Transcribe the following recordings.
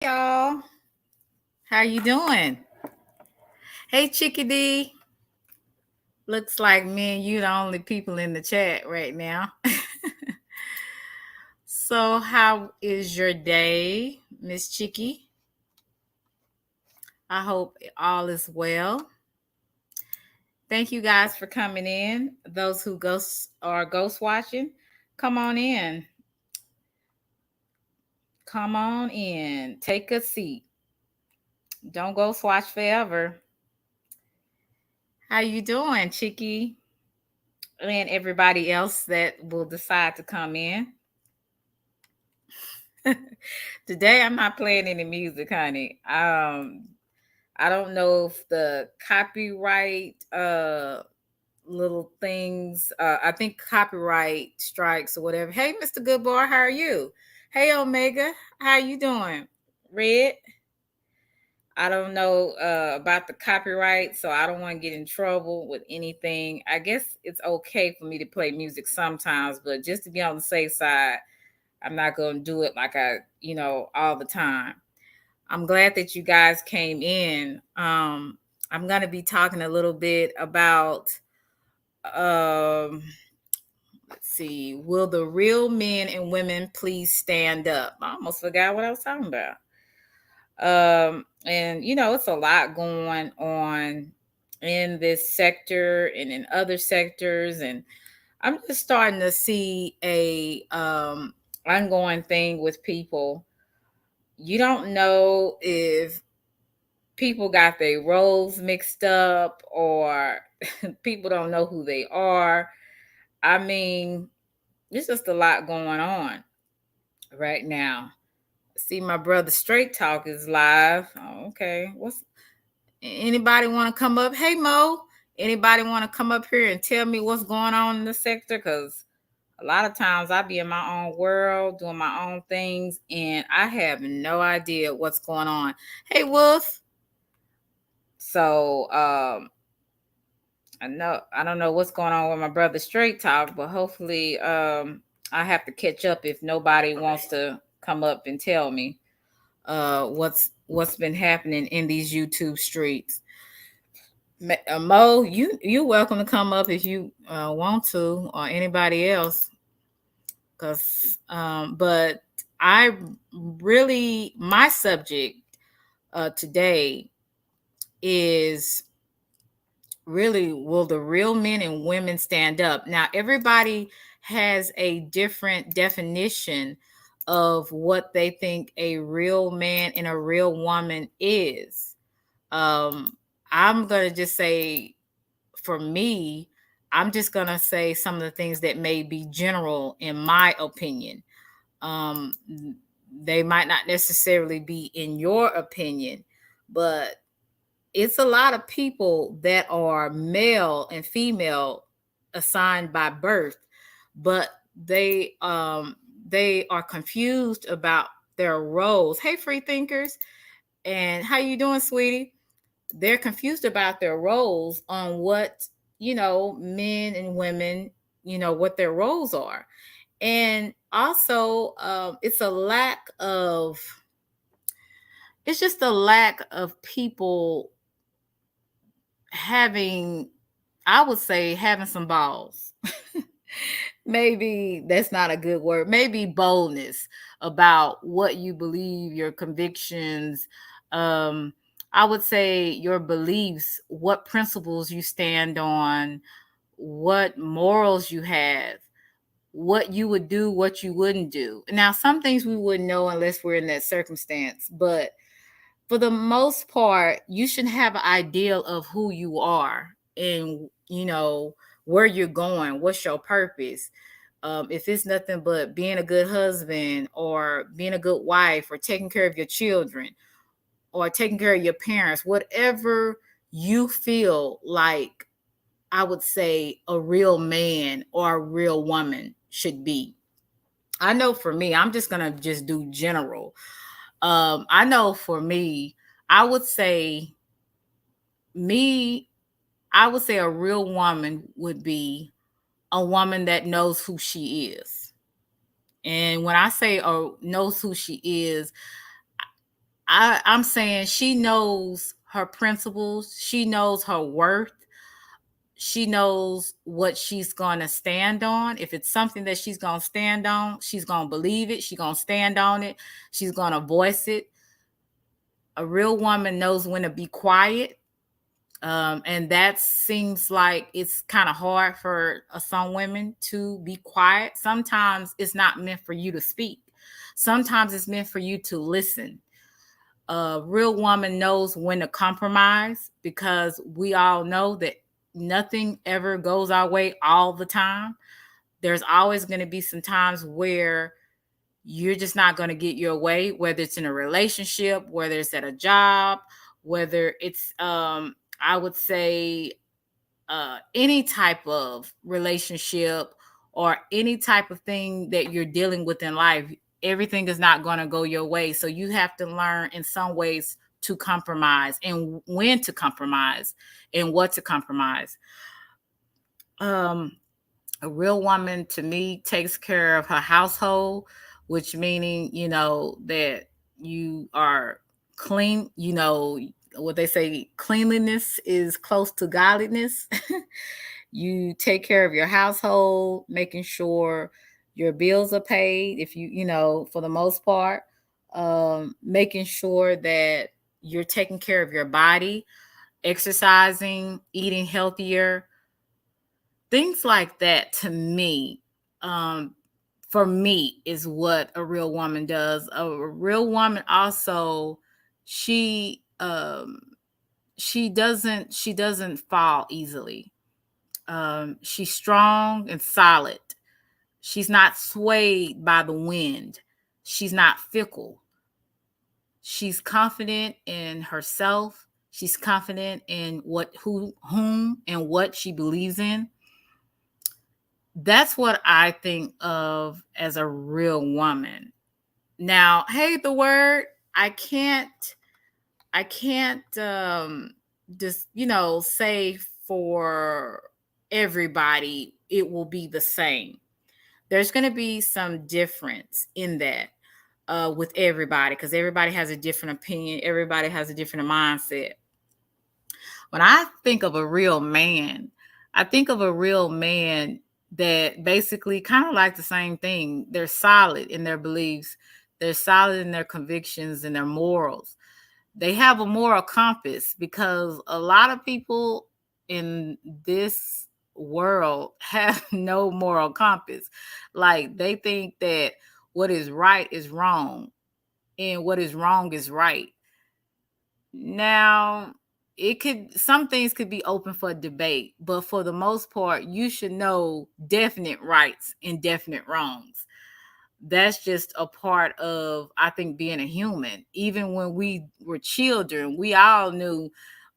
Y'all. How you doing? Hey, Chickadee. Looks like me and you the only people in the chat right now. So, how is your day, Miss Chicky? I hope all is well. Thank you guys for coming in. Those who ghost watching, come on in. Come on in. Take a seat. Don't ghost watch forever. How you doing, Chicky? And everybody else that will decide to come in. Today I'm not playing any music, honey. I don't know if the copyright little things I think copyright strikes or whatever. Hey, Mr. Goodbar, how are you? Hey, Omega, how you doing? Red, I don't know about the copyright, so I don't want to get in trouble with anything. I guess it's okay for me to play music sometimes, but just to be on the safe side, I'm not going to do it like all the time. I'm glad that you guys came in. I'm going to be talking a little bit about, um, let's see, will the real men and women please stand up? I almost forgot what I was talking about. And it's a lot going on in this sector and in other sectors, and I'm just starting to see a ongoing thing with people. You don't know if people got their roles mixed up or people don't know who they are. I mean, there's just a lot going on right now. See, my brother Straight Talk is live. Oh, okay. What's anybody want to come up? Hey Mo, anybody want to come up here and tell me what's going on in the sector? Because a lot of times I be in my own world doing my own things and I have no idea what's going on. Hey Wolf. So I don't know what's going on with my brother Straight Talk, but hopefully I have to catch up if nobody wants to come up and tell me what's been happening in these YouTube streets. Mo, you welcome to come up if you want to, or anybody else. But I really my subject today is really, will the real men and women stand up? Now, everybody has a different definition of what they think a real man and a real woman is. Um, I'm going to just say, for me, I'm just going to say some of the things that may be general in my opinion. Um, they might not necessarily be in your opinion, but it's a lot of people that are male and female assigned by birth, but they are confused about their roles. Hey, free thinkers, and how you doing, sweetie? They're confused about their roles on what men and women, what their roles are, and also it's just a lack of people having, I would say, having some balls. Maybe that's not a good word. Maybe boldness about what you believe, your convictions. Um, I would say your beliefs, what principles you stand on, what morals you have, what you would do, what you wouldn't do. Now, some things we wouldn't know unless we're in that circumstance, but for the most part, you should have an ideal of who you are and where you're going, what's your purpose. If it's nothing but being a good husband or being a good wife or taking care of your children or taking care of your parents, whatever you feel like, I would say a real man or a real woman should be. I know for me, I'm just gonna just do general. I know for me, I would say me, I would say a real woman would be a woman that knows who she is. And when I say knows who she is, I'm saying she knows her principles, she knows her worth, she knows what she's going to stand on. If it's something that she's going to stand on, she's going to believe it, she's going to stand on it, she's going to voice it. A real woman knows when to be quiet. And that seems like it's kind of hard for some women to be quiet. Sometimes it's not meant for you to speak. Sometimes it's meant for you to listen. A real woman knows when to compromise, because we all know that nothing ever goes our way all the time. There's always going to be some times where you're just not going to get your way, whether it's in a relationship, whether it's at a job, whether it's I would say any type of relationship or any type of thing that you're dealing with in life. Everything is not going to go your way. So you have to learn in some ways to compromise, and when to compromise and what to compromise. A real woman to me takes care of her household, which meaning, that you are clean, what they say, cleanliness is close to godliness. You take care of your household, making sure your bills are paid, if for the most part, making sure that you're taking care of your body, exercising, eating healthier, things like that. To me, um, for me, is what a real woman does. A real woman also, she doesn't fall easily. She's strong and solid. She's not swayed by the wind. She's not fickle. She's confident in herself. She's confident in whom and what she believes in. That's what I think of as a real woman. Now, hey, the word, I can't just, say for everybody it will be the same. There's going to be some difference in that, with everybody, because everybody has a different opinion, everybody has a different mindset. When I think of a real man, I think of a real man that basically kind of like the same thing. They're solid in their beliefs, they're solid in their convictions and their morals. They have a moral compass, because a lot of people in this world have no moral compass. Like, they think that what is right is wrong and what is wrong is right. Now, some things could be open for debate, but for the most part, you should know definite rights and definite wrongs. That's just a part of, I think, being a human. Even when we were children, we all knew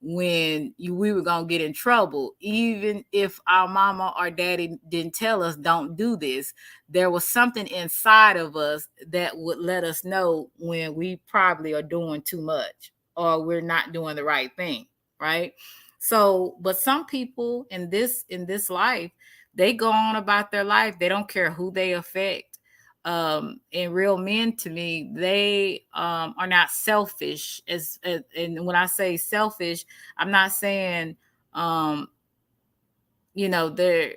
when we were going to get in trouble. Even if our mama or daddy didn't tell us, don't do this, there was something inside of us that would let us know when we probably are doing too much or we're not doing the right thing, right? So, but some people in this life, they go on about their life. They don't care who they affect. And real men, to me, they are not selfish. And when I say selfish, I'm not saying they're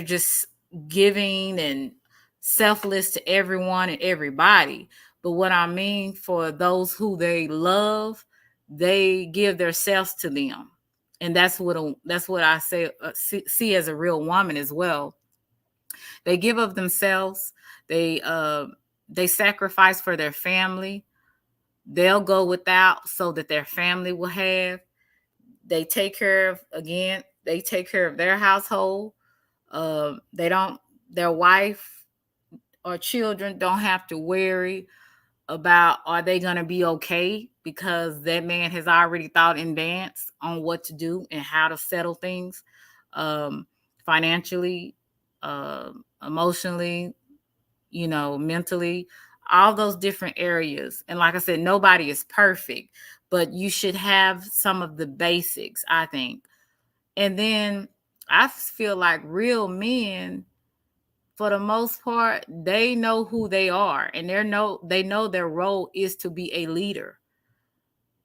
just giving and selfless to everyone and everybody. But what I mean, for those who they love, they give themselves to them, and that's what I say, see as a real woman as well. They give of themselves. They sacrifice for their family. They'll go without so that their family will have. They take care of, again, they take care of their household. They don't Their wife or children don't have to worry about, are they going to be okay, because that man has already thought in advance on what to do and how to settle things, financially, emotionally, mentally, all those different areas. And like I said, nobody is perfect, but you should have some of the basics, I think. And then I feel like real men, for the most part, they know who they are, and they know their role is to be a leader.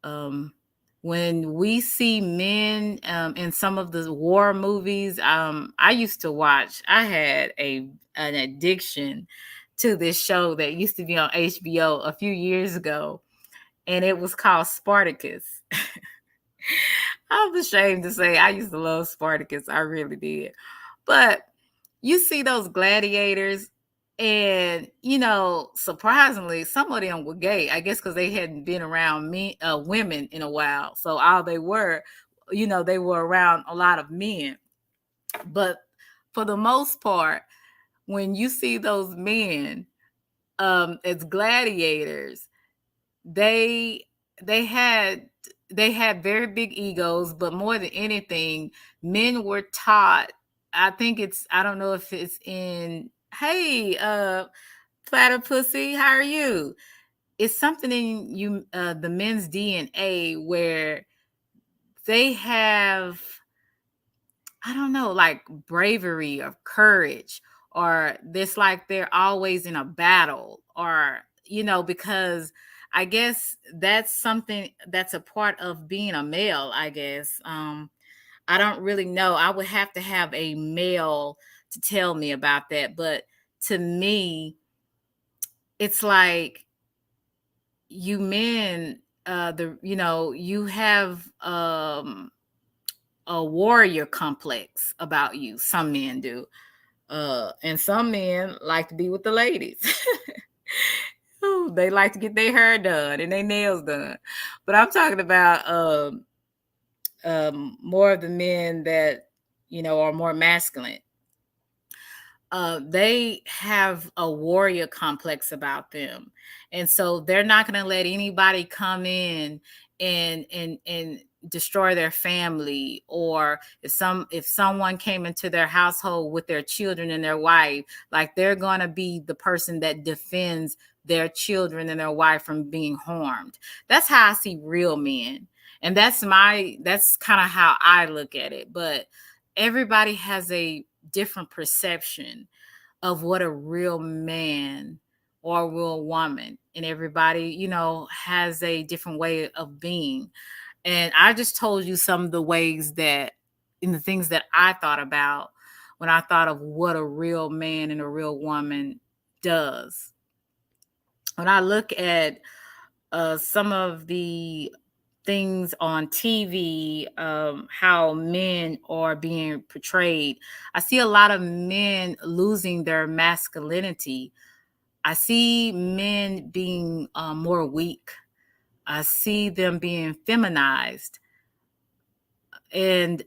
Um, when we see men in some of the war movies, I used to watch. I had an addiction to this show that used to be on HBO a few years ago, and it was called Spartacus. I'm ashamed to say I used to love Spartacus. I really did. But you see those gladiators, and surprisingly, some of them were gay. I guess because they hadn't been around women in a while. So all they were, they were around a lot of men. But for the most part, when you see those men as gladiators, they they had they had very big egos, but more than anything, men were taught. I don't know if it's in, hey, platypussy, how are you? It's something in you, the men's DNA, where they have, I don't know, like bravery or courage, or this like they're always in a battle, or because I guess that's something that's a part of being a male, I guess. I don't really know. I would have to have a male to tell me about that, but to me, it's like you men, you have a warrior complex about you. Some men do. And some men like to be with the ladies. Ooh, they like to get their hair done and their nails done. But I'm talking about more of the men that are more masculine. They have a warrior complex about them, and so they're not going to let anybody come in and destroy their family, or if someone came into their household with their children and their wife, like they're going to be the person that defends their children and their wife from being harmed. That's how I see real men, and that's kind of how I look at it. But everybody has a different perception of what a real man or a real woman, and everybody has a different way of being. And I just told you some of the ways that, in the things that I thought about when I thought of what a real man and a real woman does. When I look at some of the things on TV, how men are being portrayed, I see a lot of men losing their masculinity. I see men being more weak. I see them being feminized. And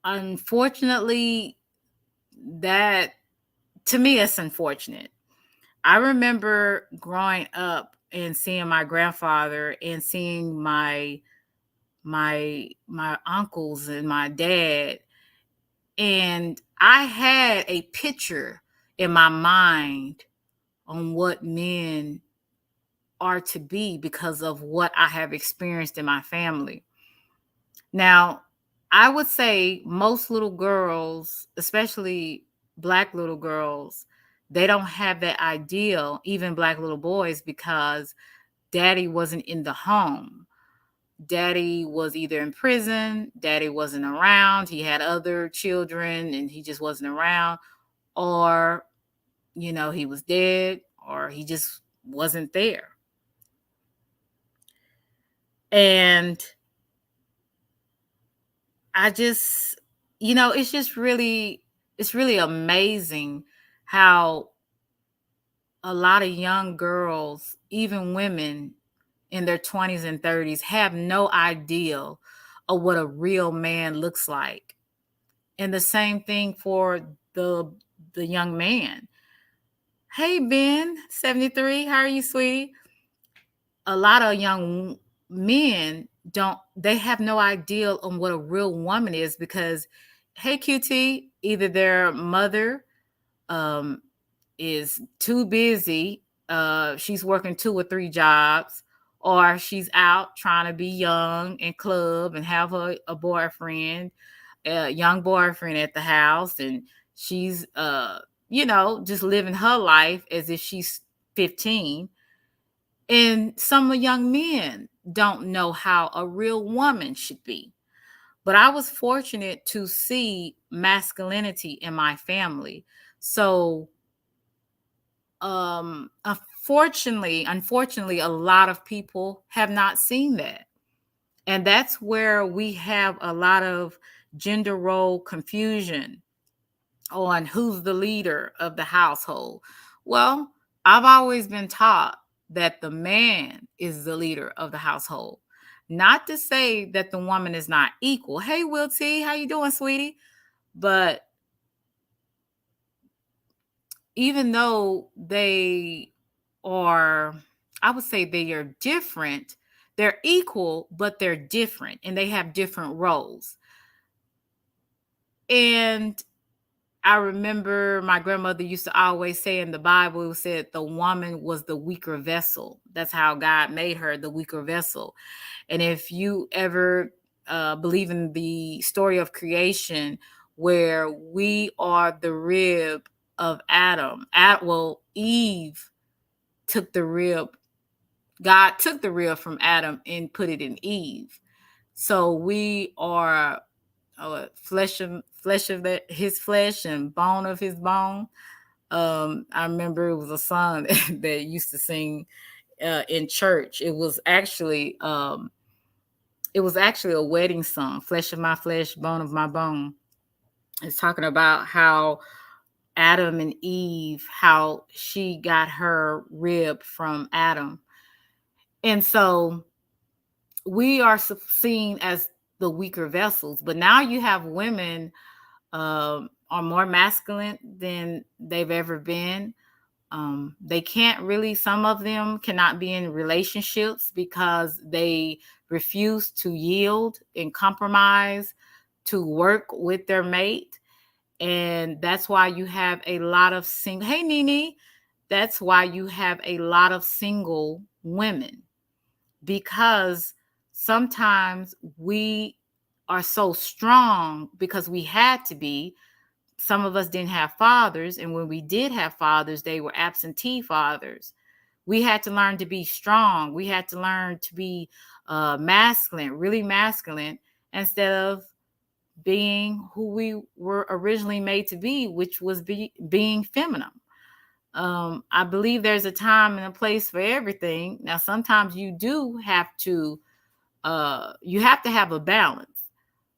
unfortunately, that, to me, it's unfortunate. I remember growing up and seeing my grandfather and seeing my uncles and my dad, and I had a picture in my mind on what men are to be because of what I have experienced in my family. Now, I would say most little girls, especially black little girls, they don't have that ideal, even black little boys, because daddy wasn't in the home. Daddy was either in prison, daddy wasn't around, he had other children and he just wasn't around, or, he was dead, or he just wasn't there. And I just, it's really amazing how a lot of young girls, even women in their 20s and 30s, have no idea of what a real man looks like. And the same thing for the the young man. Hey Ben, 73, how are you, sweetie? A lot of young men don't they have no idea on what a real woman is, because hey QT, either their mother um is too busy, she's working 2 or 3 jobs, or she's out trying to be young and club and have a boyfriend, a young boyfriend at the house, and she's just living her life as if she's 15. And some young men don't know how a real woman should be. But I was fortunate to see masculinity in my family. So, unfortunately, a lot of people have not seen that. And that's where we have a lot of gender role confusion on who's the leader of the household. Well, I've always been taught that the man is the leader of the household. Not to say that the woman is not equal. Hey, Will T, how you doing, sweetie? But even though they are, I would say they are different, they're equal, but they're different and they have different roles. And I remember my grandmother used to always say in the Bible, it said the woman was the weaker vessel. That's how God made her, the weaker vessel. And if you ever believe in the story of creation, where we are the rib of Adam, Eve took the rib. God took the rib from Adam and put it in Eve. So we are flesh of his flesh and bone of his bone. I remember it was a song that used to sing in church. It was actually a wedding song, "Flesh of my flesh, bone of my bone." It's talking about how Adam and Eve, how she got her rib from Adam, and so we are seen as the weaker vessels. But now you have women are more masculine than they've ever been. They can't really, some of them cannot be in relationships because they refuse to yield and compromise to work with their mate. And that's why you have a lot of single, hey, Nene, that's why you have a lot of single women, because sometimes we are so strong because we had to be. Some of us didn't have fathers, and when we did have fathers, they were absentee fathers. We had to learn to be strong. We had to learn to be masculine, really masculine, instead of being who we were originally made to be, which was being feminine. I believe there's a time and a place for everything. Now, sometimes you do have to have a balance,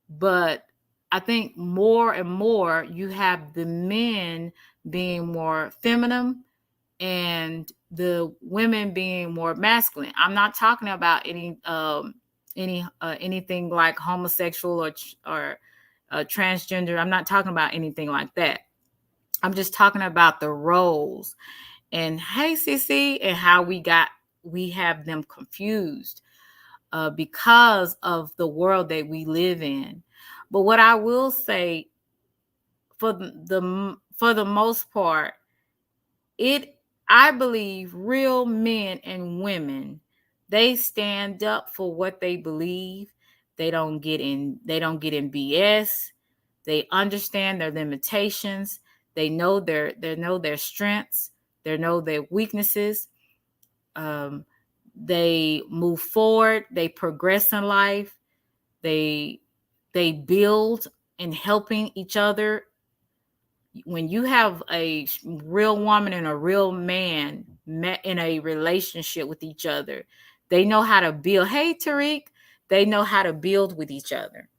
but I think more and more you have the men being more feminine and the women being more masculine. I'm not talking about anything like homosexual or transgender. I'm not talking about anything like that. I'm just talking about the roles. And hey, Sissy, and how we have them confused because of the world that we live in. But what I will say, for the most part, I believe real men and women, they stand up for what they believe. They don't get in BS. They understand their limitations. They know their strengths. They know their weaknesses. Um, they move forward. They progress in life. They they build in helping each other. When you have a real woman and a real man met in a relationship with each other, they know how to build. Hey, Tariq, they know how to build with each other.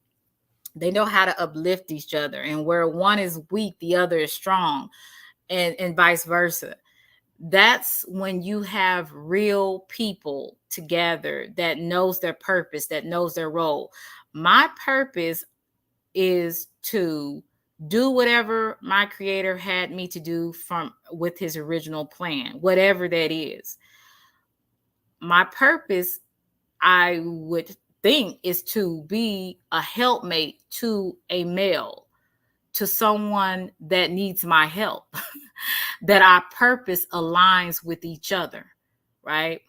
They know how to uplift each other. And where one is weak, the other is strong, and vice versa. That's when you have real people together that knows their purpose, that knows their role. My purpose is to do whatever my creator had me to do from with his original plan, whatever that is. My purpose, I would think, is to be a helpmate to a male, to someone that needs my help, that our purpose aligns with each other, right?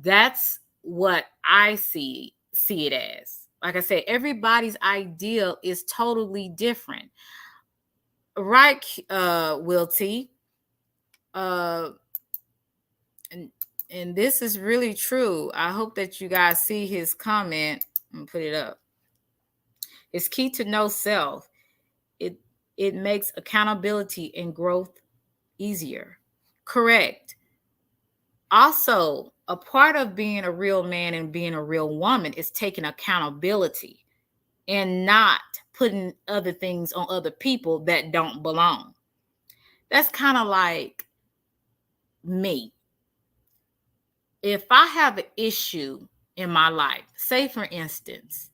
That's what I see it as. Like I said, everybody's ideal is totally different. Right, Will T. Uh, and this is really true. I hope that you guys see his comment. I'm gonna put it up. It's key to know self. It it makes accountability and growth easier. Correct. Also, a part of being a real man and being a real woman is taking accountability and not putting other things on other people that don't belong. That's kind of like me. If I have an issue in my life, say for instance,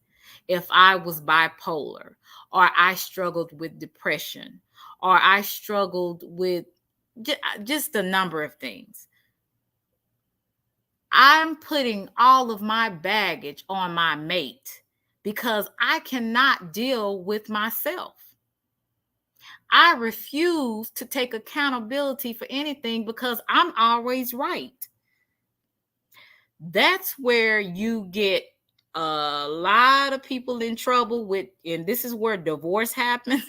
if I was bipolar or I struggled with depression or I struggled with just a number of things, I'm putting all of my baggage on my mate because I cannot deal with myself. I refuse to take accountability for anything because I'm always right. That's where you get a lot of people in trouble with, and this is where divorce happens.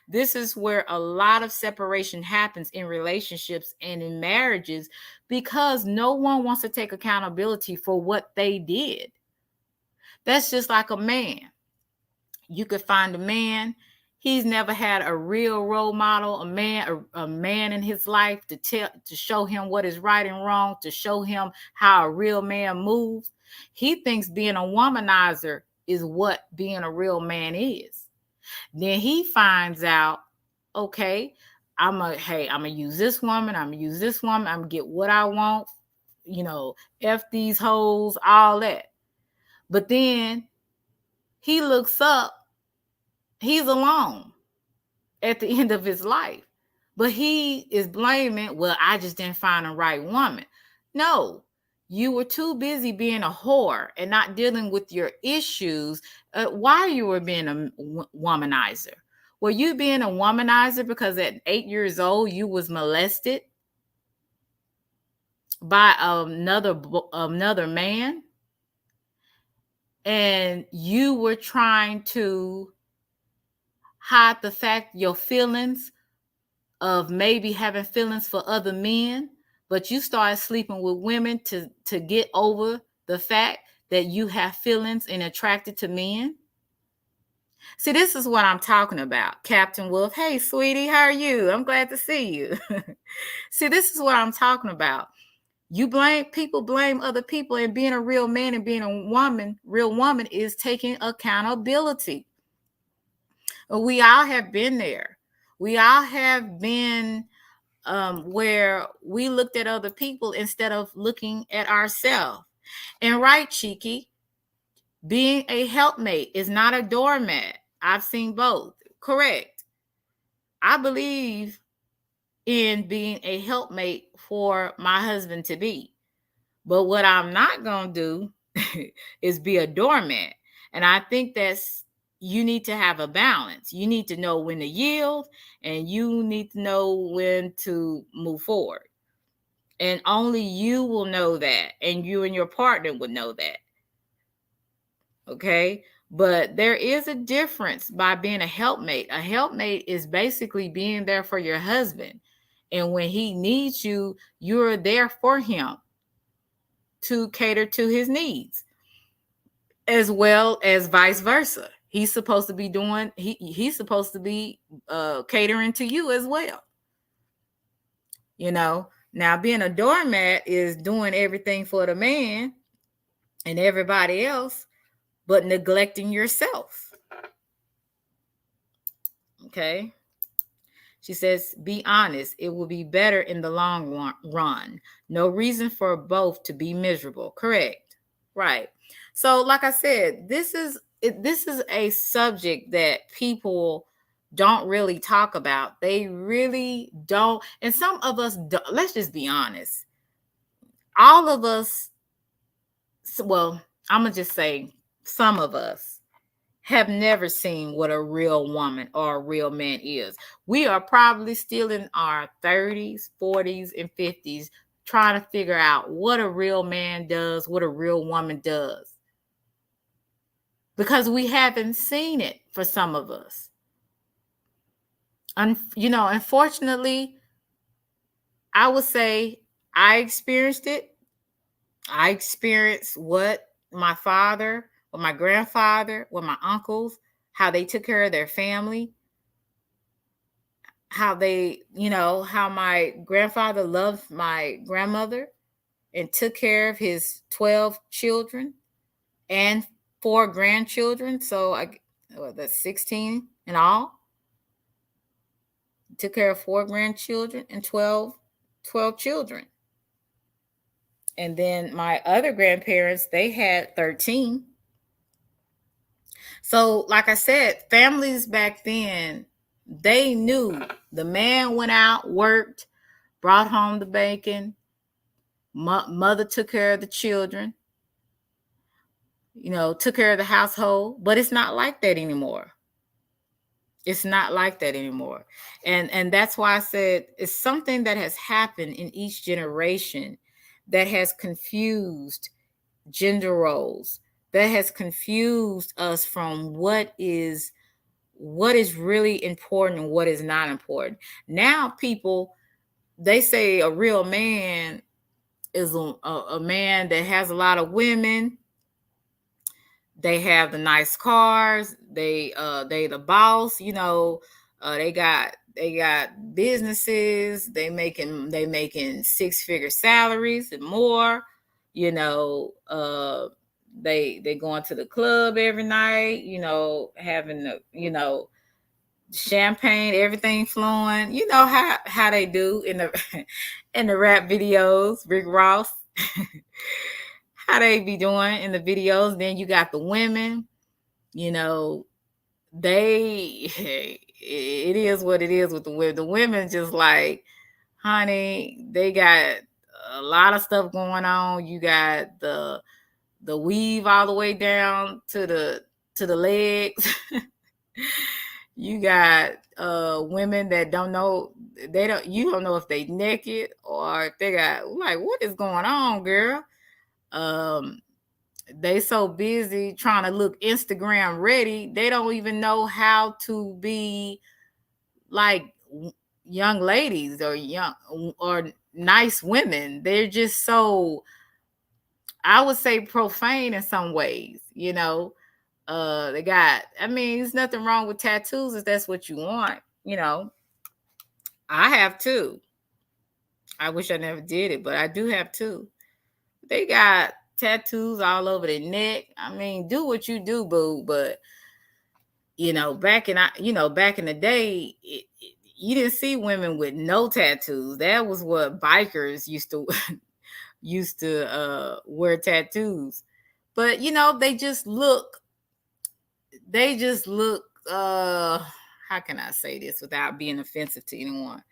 This is where a lot of separation happens in relationships and in marriages because no one wants to take accountability for what they did. That's just like a man. You could find a man, he's never had a real role model, a man in his life to show him what is right and wrong, to show him how a real man moves. He thinks being a womanizer is what being a real man is. Then he finds out, okay, I'm gonna use this woman, I'm gonna use this woman, I'm gonna get what I want, F these hoes, all that. But then he looks up, he's alone at the end of his life. But he is blaming, well, I just didn't find the right woman. No, you were too busy being a whore and not dealing with your issues while you were being a womanizer. Were you being a womanizer because at 8 years old you was molested by another man, and you were trying to hide the fact, your feelings of maybe having feelings for other men, but you started sleeping with women to get over the fact that you have feelings and attracted to men? See, this is what I'm talking about, Captain Wolf. Hey, sweetie, how are you? I'm glad to see you. See, this is what I'm talking about. People blame other people, and being a real man and being a real woman is taking accountability. We all have been there. We all have been where we looked at other people instead of looking at ourselves. And right, Cheeky, being a helpmate is not a doormat. I've seen both. Correct. I believe in being a helpmate for my husband to be. But what I'm not going to do is be a doormat. And I think you need to have a balance. You need to know when to yield, and you need to know when to move forward. And only you will know that, and you and your partner would know that. Okay? But there is a difference by being a helpmate. A helpmate is basically being there for your husband. And when he needs you, you're there for him to cater to his needs, as well as vice versa. He's supposed to be he's supposed to be catering to you as well. Now being a doormat is doing everything for the man and everybody else, but neglecting yourself. Okay. She says, be honest. It will be better in the long run. No reason for both to be miserable. Correct. Right. So, like I said, this is a subject that people don't really talk about. They really don't. And some of us, let's just be honest. All of us, well, I'm going to just say some of us have never seen what a real woman or a real man is. We are probably still in our 30s, 40s, and 50s trying to figure out what a real man does, what a real woman does. Because we haven't seen it for some of us. Unfortunately, I would say I experienced it. I experienced what my father, or my grandfather, or my uncles, how they took care of their family, how they, how my grandfather loved my grandmother and took care of his 12 children and 4 grandchildren. So that's 16 in all. Took care of 4 grandchildren and 12 children. And then my other grandparents, they had 13. So, like I said, families back then, they knew the man went out, worked, brought home the bacon, mother took care of the children, took care of the household. But it's not like that anymore. It's not like that anymore. And that's why I said it's something that has happened in each generation that has confused gender roles, that has confused us from what is really important and what is not important. Now people, they say a real man is a man that has a lot of women. They have the nice cars. They the boss. They got businesses. They making 6-figure salaries and more. They going to the club every night. Having the champagne, everything flowing. You know how they do in the in the rap videos. Rick Ross. How they be doing in the videos. Then you got the women, they it is what it is with the women. The women just like, honey, they got a lot of stuff going on. You got the weave all the way down to the legs. You got women that don't know, you don't know if they naked or if they got, like, what is going on, girl? They so busy trying to look Instagram ready, they don't even know how to be like young ladies or nice women. They're just so, I would say, profane in some ways. They got, I mean, there's nothing wrong with tattoos if that's what you want. I have two. I wish I never did it, but I do have two. They got tattoos all over their neck. I mean, do what you do, boo. But back in the day, you didn't see women with no tattoos. That was what bikers used to wear tattoos. But they just look. How can I say this without being offensive to anyone?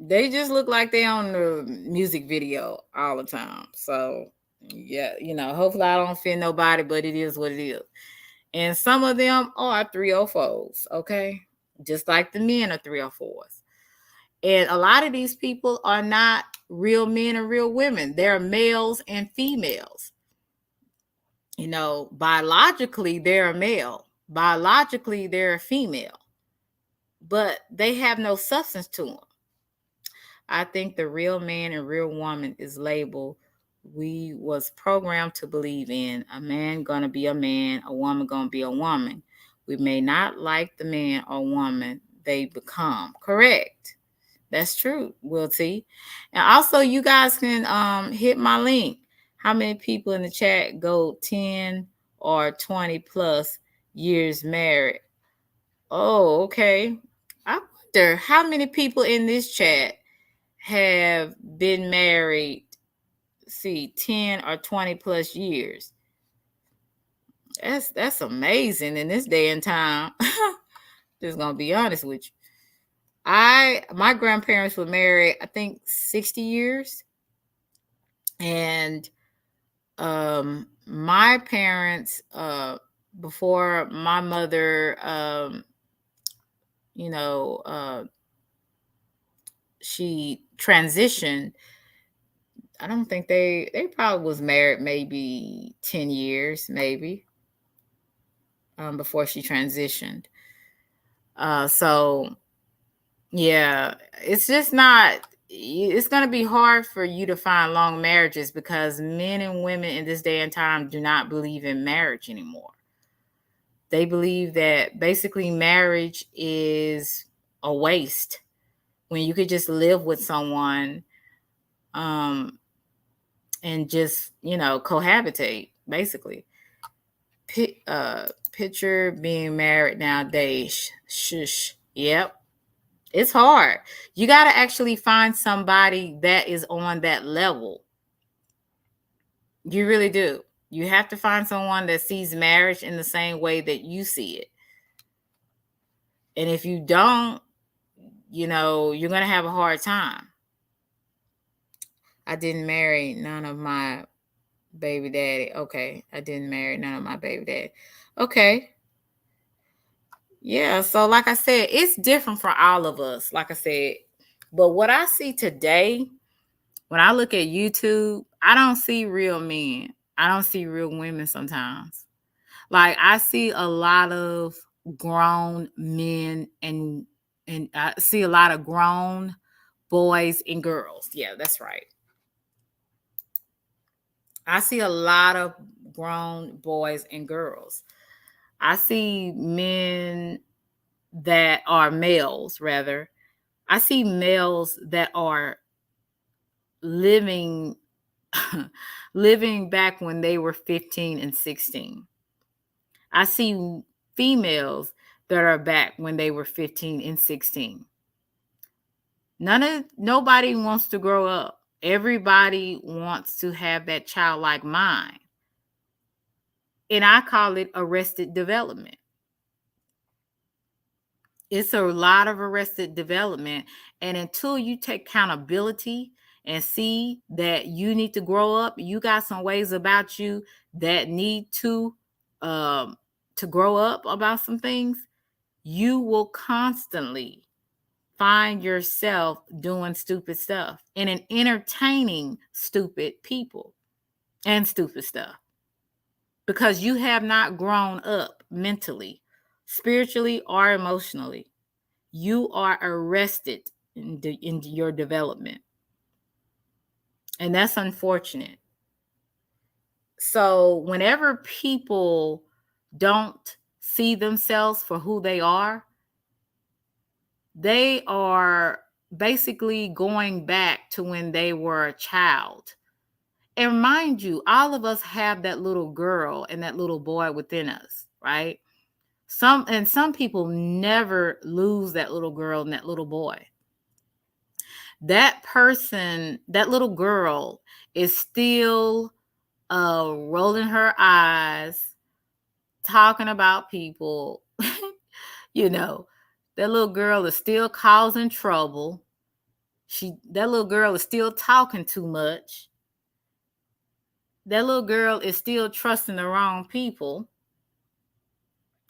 They just look like they on the music video all the time. So yeah, hopefully I don't offend nobody, but it is what it is. And some of them are 304s, okay? Just like the men are 304s. And a lot of these people are not real men or real women. They're males and females. Biologically, they're a male. Biologically, they're a female. But they have no substance to them. I think the real man and real woman is labeled we was programmed to believe in. A man gonna be a man, a woman gonna be a woman. We may not like the man or woman they become. Correct. That's true, Will T. And also you guys can hit my link. How many people in the chat go 10 or 20 plus years married? Oh, okay. I wonder how many people in this chat have been married, see, 10 or 20 plus years. That's amazing in this day and time. Just gonna be honest with you. My grandparents were married, I think 60 years. And my parents, before my mother she transitioned, I don't think they probably was married maybe 10 years, maybe, before she transitioned. So yeah, it's just not. It's going to be hard for you to find long marriages because men and women in this day and time do not believe in marriage anymore. They believe that basically marriage is a waste when you could just live with someone um, and just, cohabitate, basically. Picture being married nowadays. Shush. Yep. It's hard. You got to actually find somebody that is on that level. You really do. You have to find someone that sees marriage in the same way that you see it. And if you don't, you're going to have a hard time. I didn't marry none of my baby daddy. Okay. I didn't marry none of my baby daddy. Okay. Yeah. So, like I said, it's different for all of us, like I said. But what I see today, when I look at YouTube, I don't see real men. I don't see real women sometimes. Like I see a lot of grown men and I see a lot of grown boys and girls. Yeah, that's right. I see a lot of grown boys and girls. I see men that are males, rather. I see males that are living living back when they were 15 and 16. I see females that are back when they were 15 and 16. Nobody wants to grow up. Everybody wants to have that childlike mind. And I call it arrested development. It's a lot of arrested development. And until you take accountability and see that you need to grow up, you got some ways about you that need to grow up about some things, you will constantly find yourself doing stupid stuff and entertaining stupid people and stupid stuff because you have not grown up mentally, spiritually, or emotionally. You are arrested in your development. And that's unfortunate. So, whenever people don't see themselves for who they are basically going back to when they were a child. And mind you, all of us have that little girl and that little boy within us, right? Some people never lose that little girl and that little boy. That person, that little girl is still rolling her eyes, talking about people. you know, that little girl is still causing trouble. That little girl is still talking too much. That little girl is still trusting the wrong people.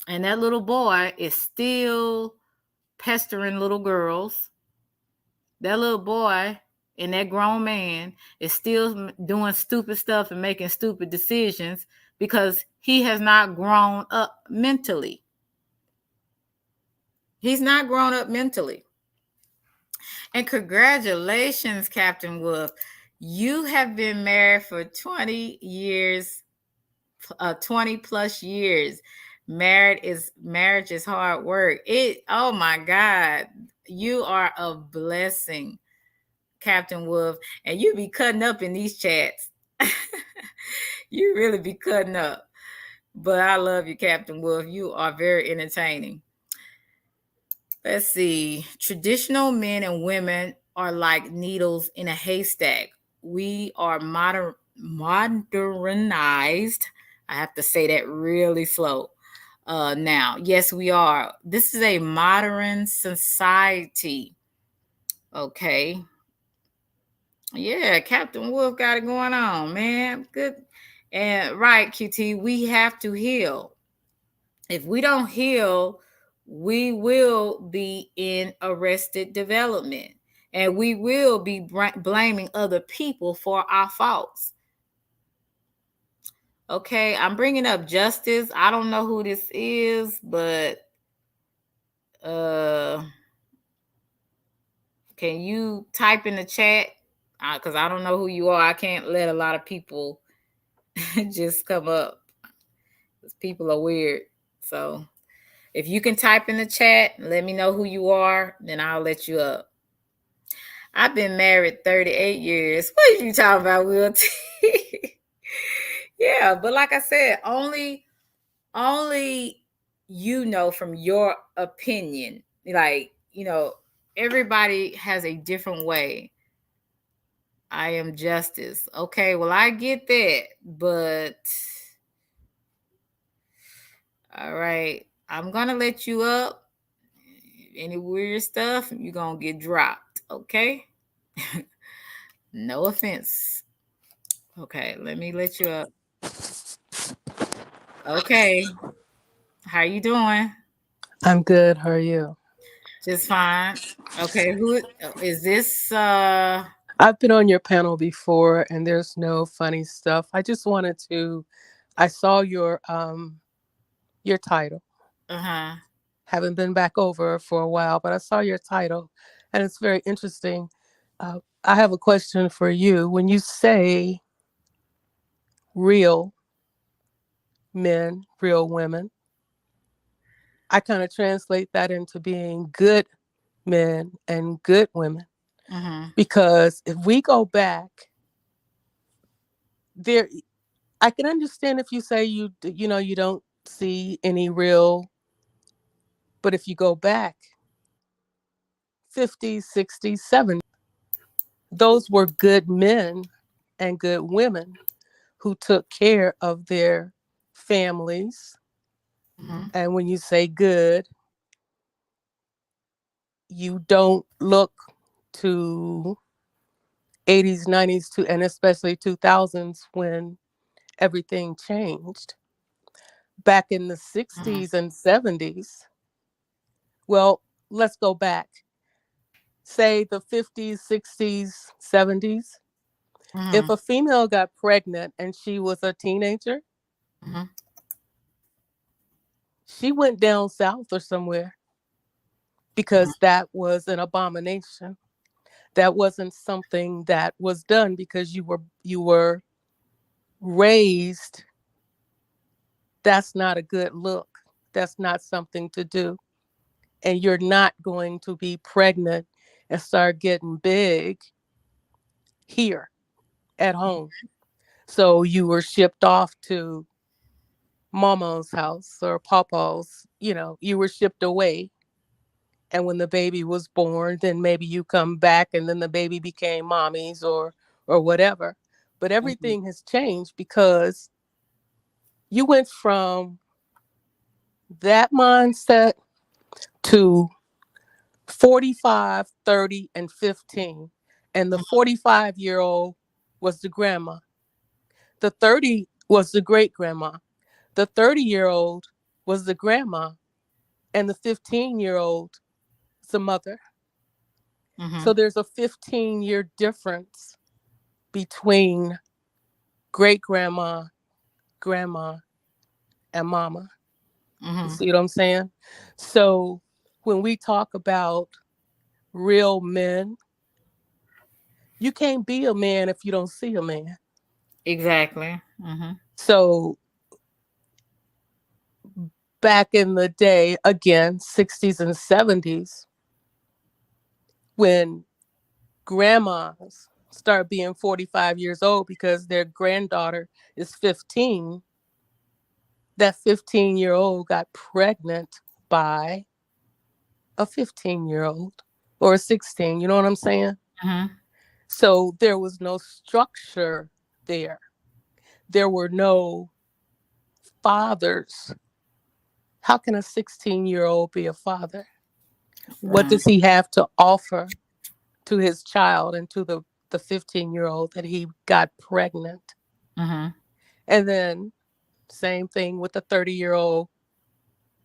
And that little boy is still pestering little girls. That little boy and that grown man is still doing stupid stuff and making stupid decisions because he has not grown up mentally. He's not grown up mentally. And congratulations, Captain Wolf. You have been married for 20 years, 20 plus years. Marriage is hard work. Oh my God. You are a blessing, Captain Wolf. And you be cutting up in these chats. You really be cutting up. But I love you, Captain Wolf. You are very entertaining. Let's see. Traditional men and women are like needles in a haystack. We are modernized. I have to say that really slow. Now, yes, we are. This is a modern society. Okay. Yeah, Captain Wolf got it going on, man. Good. And right, QT, we have to heal. If we don't heal, we will be in arrested development and we will be blaming other people for our faults. Okay, I'm bringing up Justice. I don't know who this is, but Uh, can you type in the chat? Because I don't know who you are. I can't let a lot of people just come up. 'Cause people are weird. So if you can type in the chat, let me know who you are, then I'll let you up. I've been married 38 years. What are you talking about, Will T? Yeah, but like I said, only you know from your opinion. Like, everybody has a different way. I am justice. Okay, well, I get that, but all right, I'm gonna let you up. Any weird stuff, you're gonna get dropped. Okay. No offense. Okay, let me let you up. Okay. How you doing? I'm good. How are you? Just fine. Okay, who is this? I've been on your panel before and there's no funny stuff. I just wanted to I saw your title. Uh-huh. Haven't been back over for a while, but I saw your title and it's very interesting. I have a question for you. When you say real men, real women, I kind of translate that into being good men and good women. Mm-hmm. Because if we go back, there I can understand if you say you don't see any real, but if you go back 50s, 60s, 70s, those were good men and good women who took care of their families. Mm-hmm. And when you say good, you don't look to 80s, 90s to and especially 2000s when everything changed. Back in the Mm-hmm. 60s and 70s, well, let's go back say the 50s, 60s, 70s, if Mm-hmm. a female got pregnant and she was a teenager, Mm-hmm. she went down south or somewhere because that was an abomination. That wasn't something that was done because you were raised. That's not a good look. That's not something to do. And you're not going to be pregnant and start getting big here at home. So you were shipped off to mama's house or papa's, you were shipped away. And when the baby was born, then maybe you come back and then the baby became mommy's or whatever. But Mm-hmm. everything has changed because you went from that mindset to 45, 30, and 15. And the 45-year-old was the grandma. The 30 was the great grandma. The 30-year-old was the grandma. And the 15-year-old the mother. Mm-hmm. So there's a 15-year difference between great grandma, grandma, and mama. You Mm-hmm. see what I'm saying? So when we talk about real men, you can't be a man if you don't see a man. Exactly. Mm-hmm. So back in the day, again, 60s and 70s, when grandmas start being 45 years old because their granddaughter is 15, that 15-year-old got pregnant by a 15-year-old or a 16. You know what I'm saying? Mm-hmm. So there was no structure there. There were no fathers. How can a 16-year-old be a father? What Mm-hmm. does he have to offer to his child and to the 15-year-old that he got pregnant? Mm-hmm. And then same thing with the 30-year-old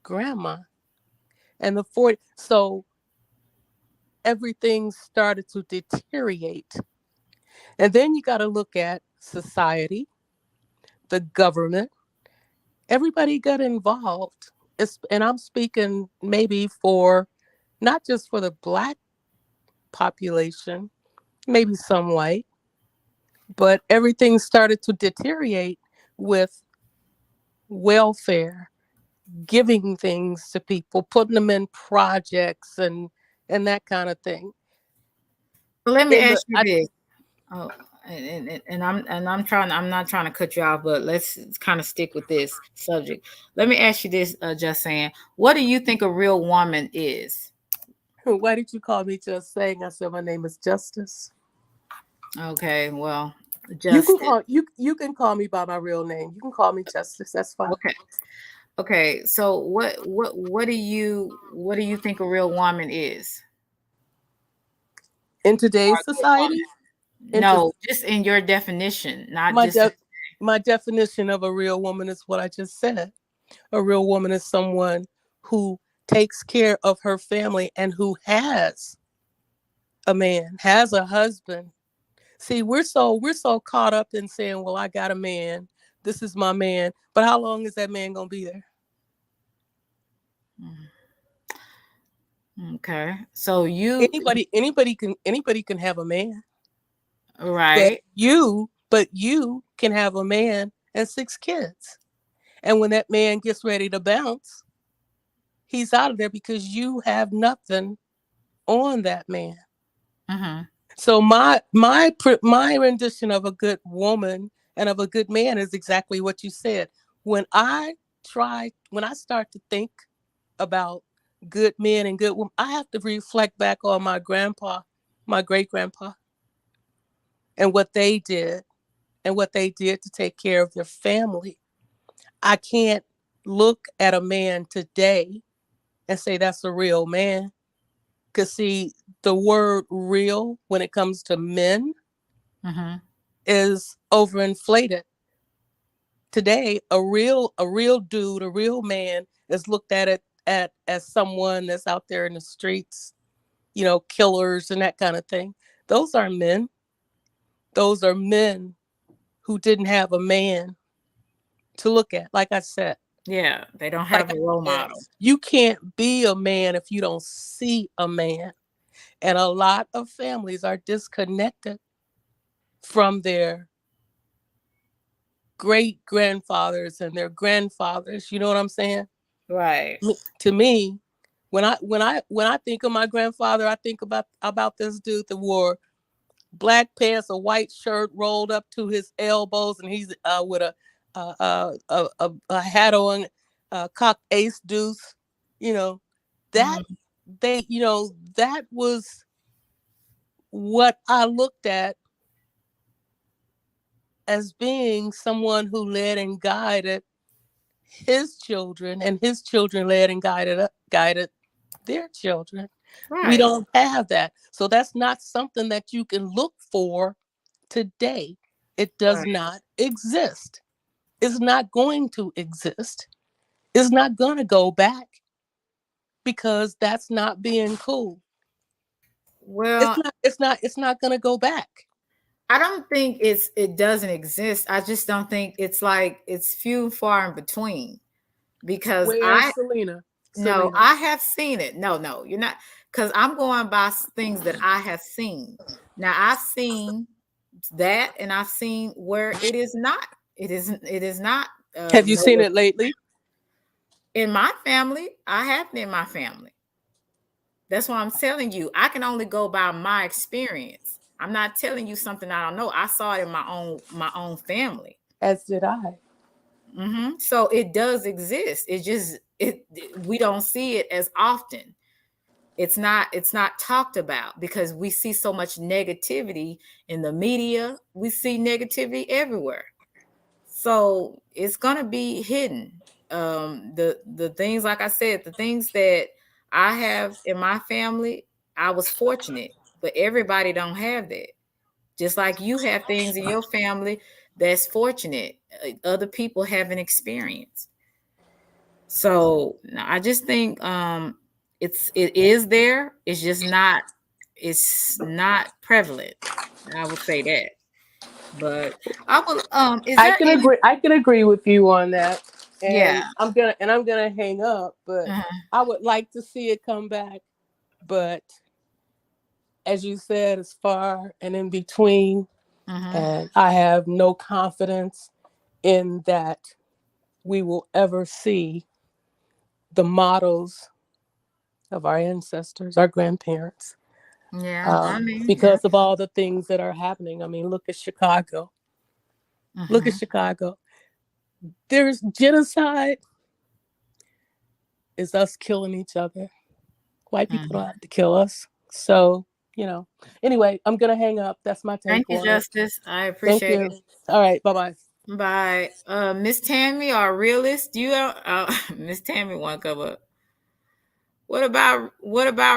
grandma and the 40. So everything started to deteriorate. And then you got to look at society, the government, everybody got involved. and I'm speaking maybe for not just for the Black population, maybe some white, but everything started to deteriorate with welfare, giving things to people, putting them in projects and that kind of thing. But let me In the ask you this. Oh, I'm not trying to cut you off, but let's kind of stick with this subject. Let me ask you this, just saying, what do you think a real woman is? Why did you call me Just Saying? I said my name is Justice. Okay, well, You can justice. call you can call me by my real name. You can call me Justice. That's fine. Okay. Okay. So what do you think a real woman is? In Or today's a good society, woman? into No, just in your definition, not my just de- my definition of a real woman is what I just said. A real woman is someone who takes care of her family and who has a man, has a husband. See, we're so caught up in saying, "Well, I got a man. This is my man." But how long is that man going to be there? okay. So Anybody can have a man. But right. you can have a man and 6 kids. And when that man gets ready to bounce, he's out of there because you have nothing on that man. Mm-hmm. So my rendition of a good woman and of a good man is exactly what you said. When I start to think about good men and good women, I have to reflect back on my grandpa, my great grandpa, and what they did to take care of their family. I can't look at a man today and say that's a real man. Because, see, the word real when it comes to men Mm-hmm. is overinflated. Today, a real dude, a real man is looked at as someone that's out there in the streets, killers and that kind of thing. Those are men. Those are men who didn't have a man to look at. Like I said, Yeah, they don't like have I a role said, model. you can't be a man if you don't see a man. And a lot of families are disconnected from their great grandfathers and their grandfathers. You know what I'm saying? Right. To me, when I think of my grandfather, I think about this dude that wore black pants, a white shirt rolled up to his elbows, and he's with a hat on, cocked ace deuce. You know that Mm-hmm. that was what I looked at as being someone who led and guided his children, and his children led and guided their children. We Right. don't have that. So that's not something that you can look for today. It does Right. not exist. It's not going to exist. It's not going to go back because that's not being cool. It's Well, not it's not it's not going to go back. I don't think it doesn't exist. I just don't think it's like it's few and far in between because Where's Selena? no, Selena. I have seen it. No, no, you're not, because I'm going by things that I have seen. Now I've seen that, and I've seen where it is not. It isn't. It is not. Have you seen Nowhere it lately? in my family. I have it in my family. That's why I'm telling you. I can only go by my experience. I'm not telling you something I don't know. I saw it in my own family. As did I. So it does exist. We don't see it as often. It's not talked about because we see so much negativity in the media. We see negativity everywhere. So it's gonna be hidden. The things, like I said, the things that I have in my family, I was fortunate, but everybody don't have that. Just like you have things in your family that's fortunate, other people haven't experienced. So no, I just think it is there. It's not prevalent. I would say that. But I will is I there can any agree. I can agree with you on that. Yeah. and I'm gonna hang up, but Uh-huh. I would like to see it come back. But as you said, it's far and in between, Uh-huh. and I have no confidence in that we will ever see the models of our ancestors, our grandparents, Yeah. I mean, yeah. because of all the things that are happening. I mean, look at Chicago. Look at Uh-huh. Chicago. There's genocide is us killing each other. White people don't Uh-huh. have to kill us. So, anyway, I'm going to hang up. That's my take Thank you, on it. Justice. I Thank appreciate you. it. All right. Bye bye. By Miss Tammy or Realist. Do you Miss Tammy want to come up? What about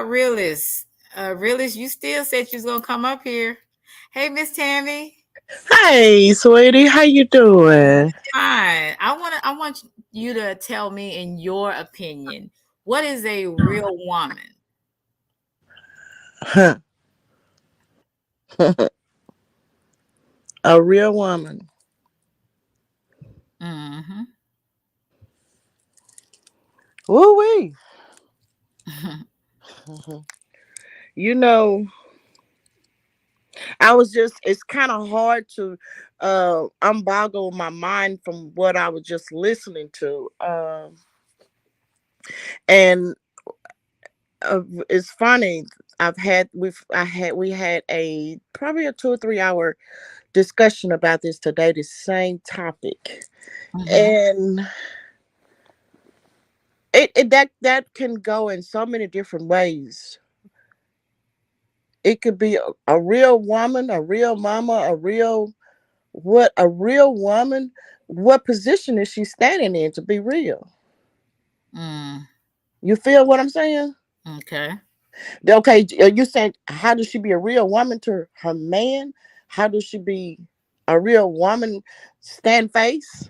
Realist? Realist, you still said you was gonna come up here. Hey, Miss Tammy. Hey, sweetie, how you doing? Fine. I want you to tell me, in your opinion, what is a real woman? A real woman. Mm-hmm. Woo wee. You know, it's kind of hard to unboggle my mind from what I was just listening to. And it's funny. We had a probably a 2 or 3 hour discussion about this today, the same topic. Mm-hmm. And that can go in so many different ways. It could be a real woman, a real mama, a real woman. What position is she standing in to be real? Mm, You feel what I'm saying? okay. Okay, you saying how does she be a real woman to her man? How does she be a real woman stand face?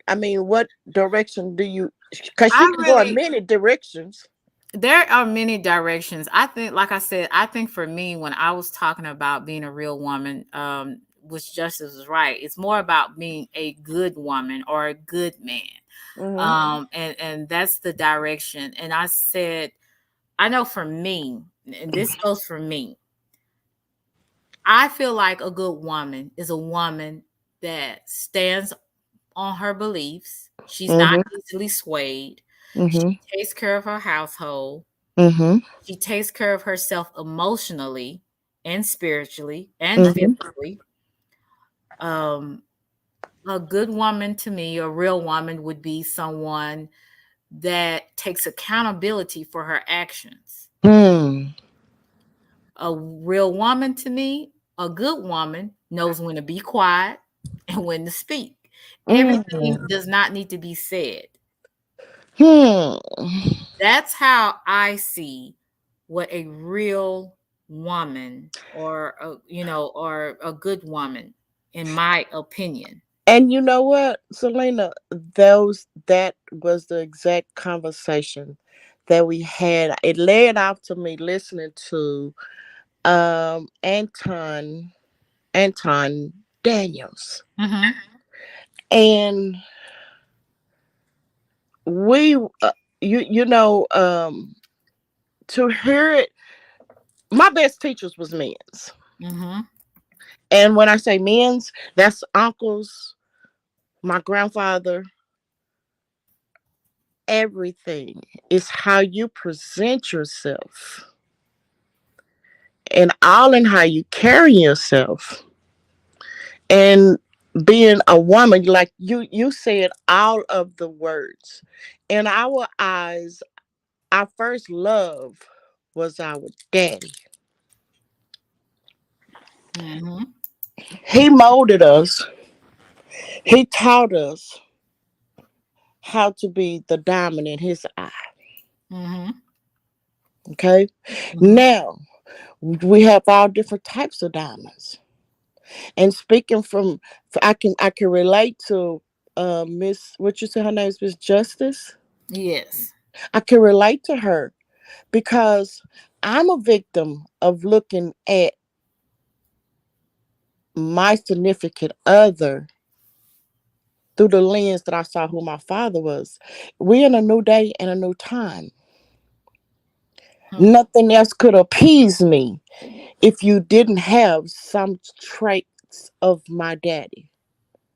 I mean, what direction do you? Because she I can go in really many directions. There are many directions. I think, like I said, I think for me, when I was talking about being a real woman, which Justice was right, it's more about being a good woman or a good man. Mm-hmm. And that's the direction. And I said, I know for me, and this goes for me, I feel like a good woman is a woman that stands on her beliefs. She's not Mm-hmm. easily swayed. She Mm-hmm. takes care of her household. Mm-hmm. She takes care of herself emotionally and spiritually and Mm-hmm. physically. Um, a good woman to me, a real woman, would be someone that takes accountability for her actions. Hmm. A real woman to me, a good woman, knows when to be quiet and when to speak. Everything Mm. does not need to be said. Hmm. That's how I see what a real woman, or a good woman, in my opinion. And you know what, Selena? That was the exact conversation that we had. It led off to me listening to Anton Daniels. Mhm. And we you know to hear it, my best teachers was men's. Mhm. And when I say men's, that's uncles, my grandfather, everything is how you present yourself and all in how you carry yourself. And being a woman, like you said all of the words. In our eyes, our first love was our daddy. Mhm. He molded us. He taught us how to be the diamond in his eye. Mhm. Okay. Mhm. Now we have all different types of diamonds. And speaking from, I can relate to Miss, what you say her name is, Miss Justice. Yes. I can relate to her because I'm a victim of looking at my significant other through the lens that I saw who my father was. We're in a new day and a new time. Hmm. Nothing else could appease me if you didn't have some traits of my daddy.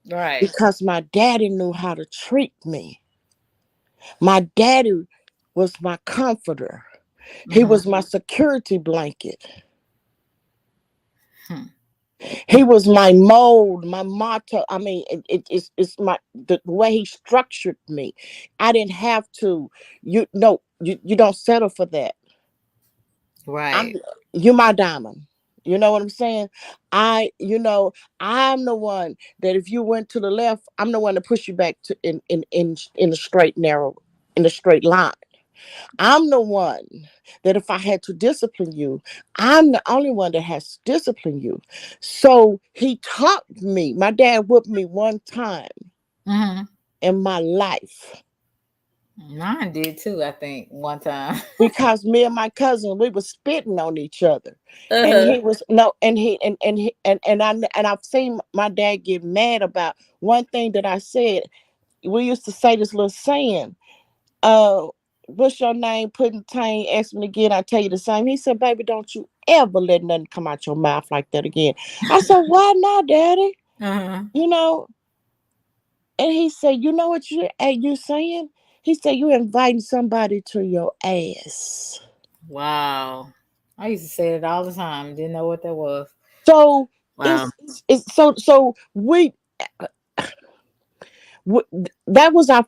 Right. Because my daddy knew how to treat me. My daddy was my comforter. He Hmm. was my security blanket. Hmm. He was my mold, my motto. I mean, it's my the way he structured me. I didn't have to. You no, you don't settle for that. I'm Right. you my diamond. You know what I'm saying? I'm the one that if you went to the left, I'm the one to push you back to in the straight narrow, in the straight line. I'm the one that if I had to discipline you, I'm the only one that has to discipline you. So he taught me. My dad whooped me one time Hmm. in my life Mine did too, I think, one time. because me and my cousin we were spitting on each other, and Uh-huh. he was no, and I've seen my dad get mad about one thing that I said. We used to say this little saying. uh what's your name? Pudding Tang asked me again, I tell you the same. He said, baby, don't you ever let nothing come out your mouth like that again. I said, why not, daddy? Uh-huh. You know, and he said, you know what you saying? He said, you inviting somebody to your ass. Wow. I used to say it all the time. Didn't know what that was. So Wow. it's so we that was our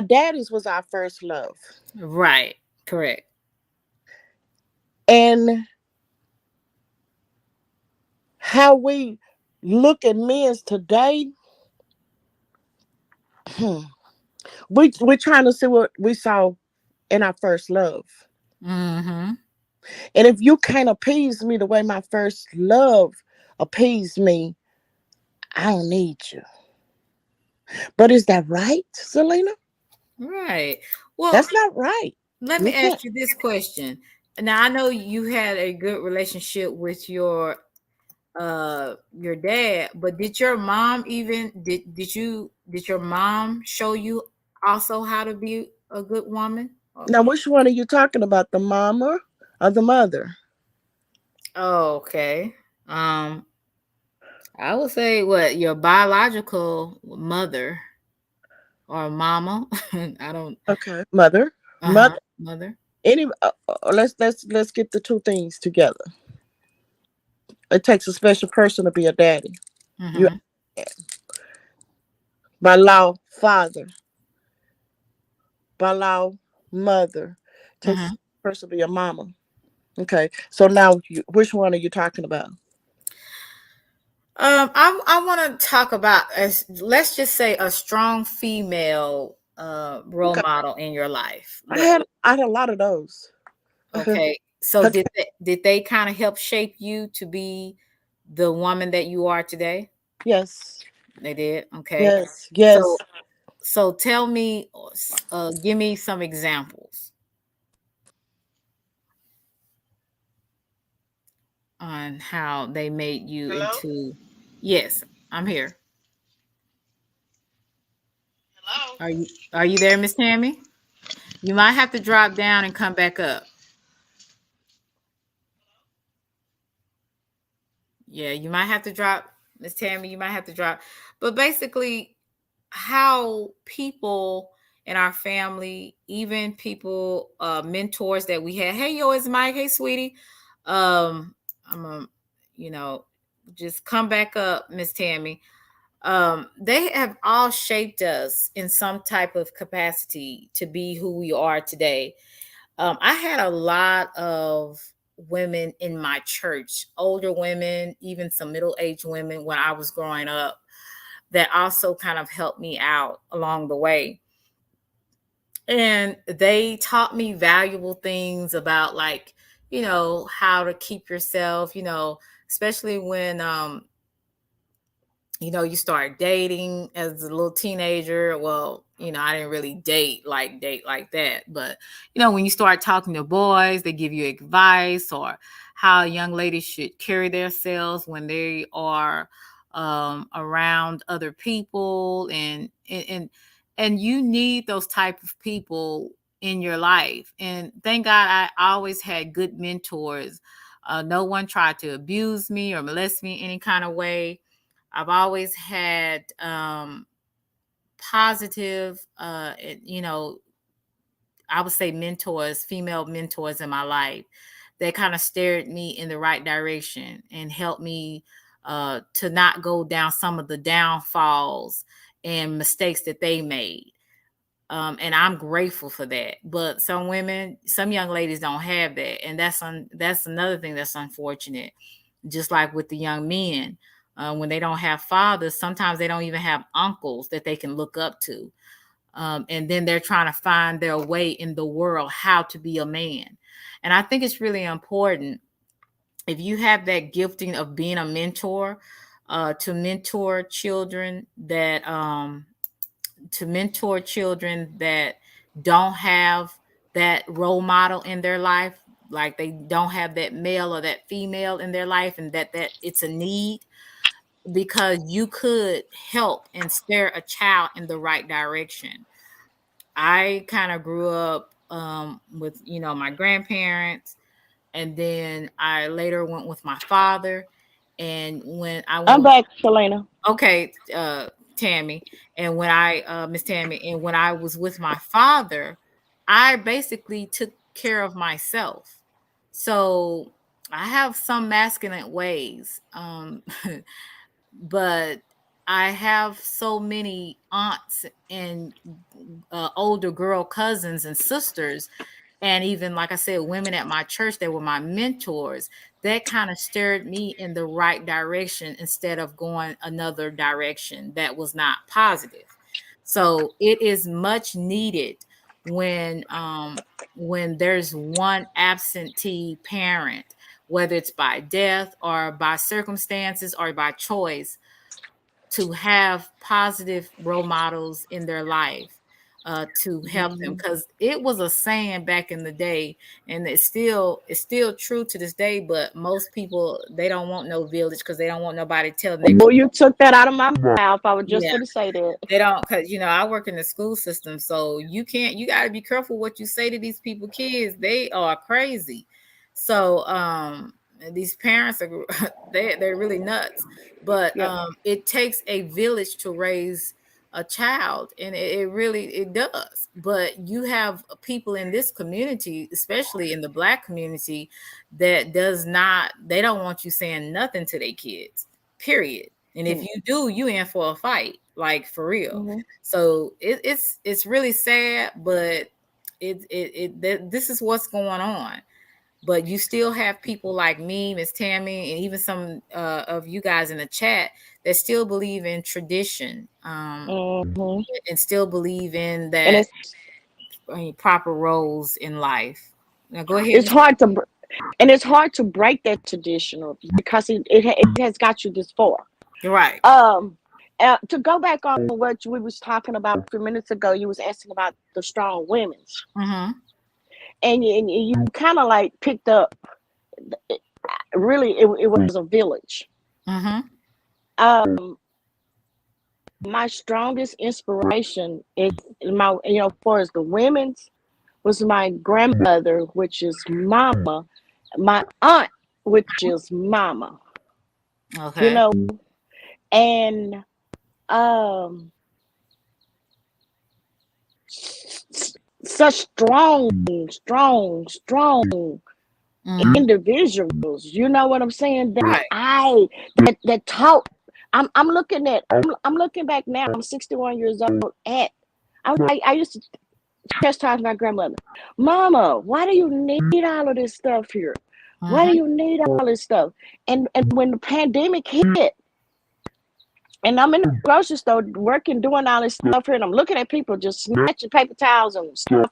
daddies was our first love. Right. Correct. And how we look at men today, we're trying to see what we saw in our first love. Mm-hmm. And if you can't appease me the way my first love appeased me, I don't need you. But is that right, Selena? Right. Well, That's not right. let me You can't. ask you this question. Now I know you had a good relationship with your dad, but did your mom even did your mom show you also how to be a good woman? Now, which one are you talking about? The mama or the mother? Oh, okay. Um, I would say what your biological mother or mama. I don't. Okay, mother, Uh huh. mother. Mother. Any? Let's get the two things together. It takes a special person to be a daddy. You, Mm-hmm. by law, father. By law, mother. Takes Mm-hmm. a person to be a mama. Okay, so now which one are you talking about? I want to talk about as let's just say a strong female role Okay, model in your life. I What? had a lot of those. Okay, so Okay. did they kind of help shape you to be the woman that you are today? Yes, They did. Okay, yes, yes. so tell me, give me some examples on how they made you Hello, into. Yes, I'm here. hello. Are you there, Miss Tammy? You might have to drop down and come back up. Yeah, you might have to drop, Miss Tammy. You might have to drop. But basically, how people in our family, even people, mentors that we had. Hey, yo, it's Mike. Hey, sweetie. I'm a, you know, just come back up, Miss Tammy. They have all shaped us in some type of capacity to be who we are today. I had a lot of women in my church, older women, even some middle aged women when I was growing up, that also kind of helped me out along the way. And they taught me valuable things about, like, how to keep yourself, especially when you start dating as a little teenager. Well, I didn't really date like that, but when you start talking to boys, they give you advice or how young ladies should carry themselves when they are around other people, and you need those type of people in your life. And thank God I always had good mentors. No one tried to abuse me or molest me any kind of way. I've always had positive, I would say mentors, female mentors in my life that kind of steered me in the right direction and helped me to not go down some of the downfalls and mistakes that they made. And I'm grateful for that. But some women, some young ladies don't have that, and that's another thing that's unfortunate. Just like with the young men, when they don't have fathers, sometimes they don't even have uncles that they can look up to. And then they're trying to find their way in the world, how to be a man. And I think it's really important, if you have that gifting of being a mentor, to mentor children that don't have that role model in their life, like they don't have that male or that female in their life, and that it's a need, because you could help and steer a child in the right direction. I kind of grew up with, my grandparents, and then I later went with my father. And when I I'm went, back, Shalana. okay, Tammy, and when I, Miss Tammy, and when I was with my father, I basically took care of myself. So I have some masculine ways, but I have so many aunts and older girl cousins and sisters, and even, like I said, women at my church that were my mentors, that kind of steered me in the right direction instead of going another direction that was not positive. So it is much needed when there's one absentee parent, whether it's by death or by circumstances or by choice, to have positive role models in their life, to help them, because it was a saying back in the day, and it's still true to this day. But most people, they don't want no village, because they don't want nobody telling them. Boy, you took that out of my mouth. I was just Yeah, going to say that. they don't, because I work in the school system, so you got to be careful what you say to these people. Kids, they are crazy. So these parents are they're really nuts. But Yep. it takes a village to raise a child, and it really it does. But you have people in this community, especially in the Black community, that does not, they don't want you saying nothing to their kids, period. And if you do, you in for a fight, like for real. Mhm. So it's really sad, but this is what's going on. But you still have people like me, Miss Tammy, and even some of you guys in the chat that still believe in tradition, Mhm. and still believe in And that, proper roles in life. Now go ahead, it's Miss. hard to it's hard to break that traditional because it has got you this far. You're right. To go back on what we was talking about a few minutes ago, you was asking about the strong women's, Mm-hmm. and you kind of like picked up. Really, it was a village. Mm-hmm. Um, my strongest inspiration is my, as far as the women's, was my grandmother, which is mama, my aunt, which is mama, Okay. and such strong Mm-hmm. individuals. You know what I'm saying? Right. That taught. I'm looking at. I'm looking back now. I'm 61 years old. I used to chastise my grandmother. Mama, why do you need all of this stuff here? Why do Mm-hmm. you need all this stuff? And when the pandemic hit, and I'm in the grocery store working, doing all this stuff here, and I'm looking at people just snatching paper towels and stuff,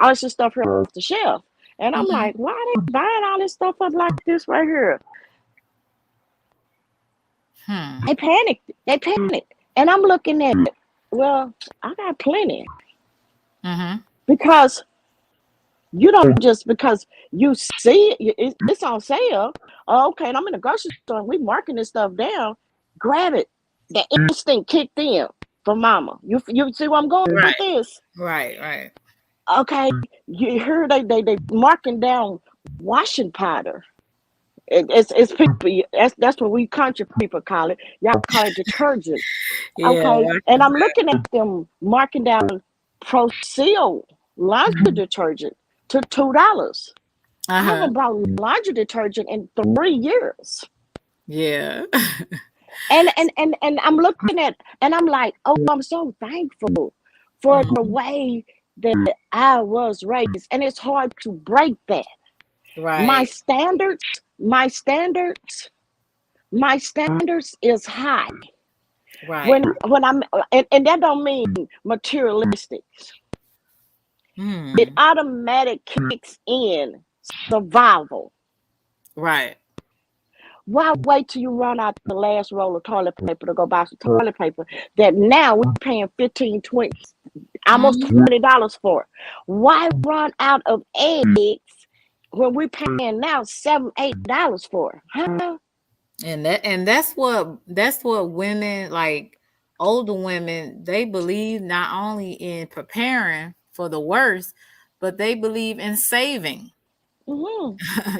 all this stuff here off the shelf. And I'm Mm-hmm. like, why are they buying all this stuff up like this right here? Hmm. They panicked. And I'm looking at it. Well, I got plenty. Mm-hmm. Because you don't just because you see it's on sale. Oh, okay, and I'm in the grocery store and we marking this stuff down. grab it. The instinct kicked in for mama. You see where I'm going with this? Right. Okay, you hear they marking down washing powder. It's people. That's what we country people call it. Y'all call it detergent. Okay, and I'm looking at them marking down Pro-Seal laundry detergent to $2. I haven't bought laundry detergent in 3 years. Yeah. And I'm looking at, and I'm like, oh, I'm so thankful for the way that I was raised. And it's hard to break that. Right. My standards is high. Right. When I'm, and that don't mean materialistic. It automatic kicks in survival. Right. Why wait till you run out the last roll of toilet paper to go buy some toilet paper that now we're paying $15, $20, almost $20 for? Why run out of eggs when we're paying now $7, $8 for? Huh? And that's what women, like older women, they believe not only in preparing for the worst, but they believe in saving.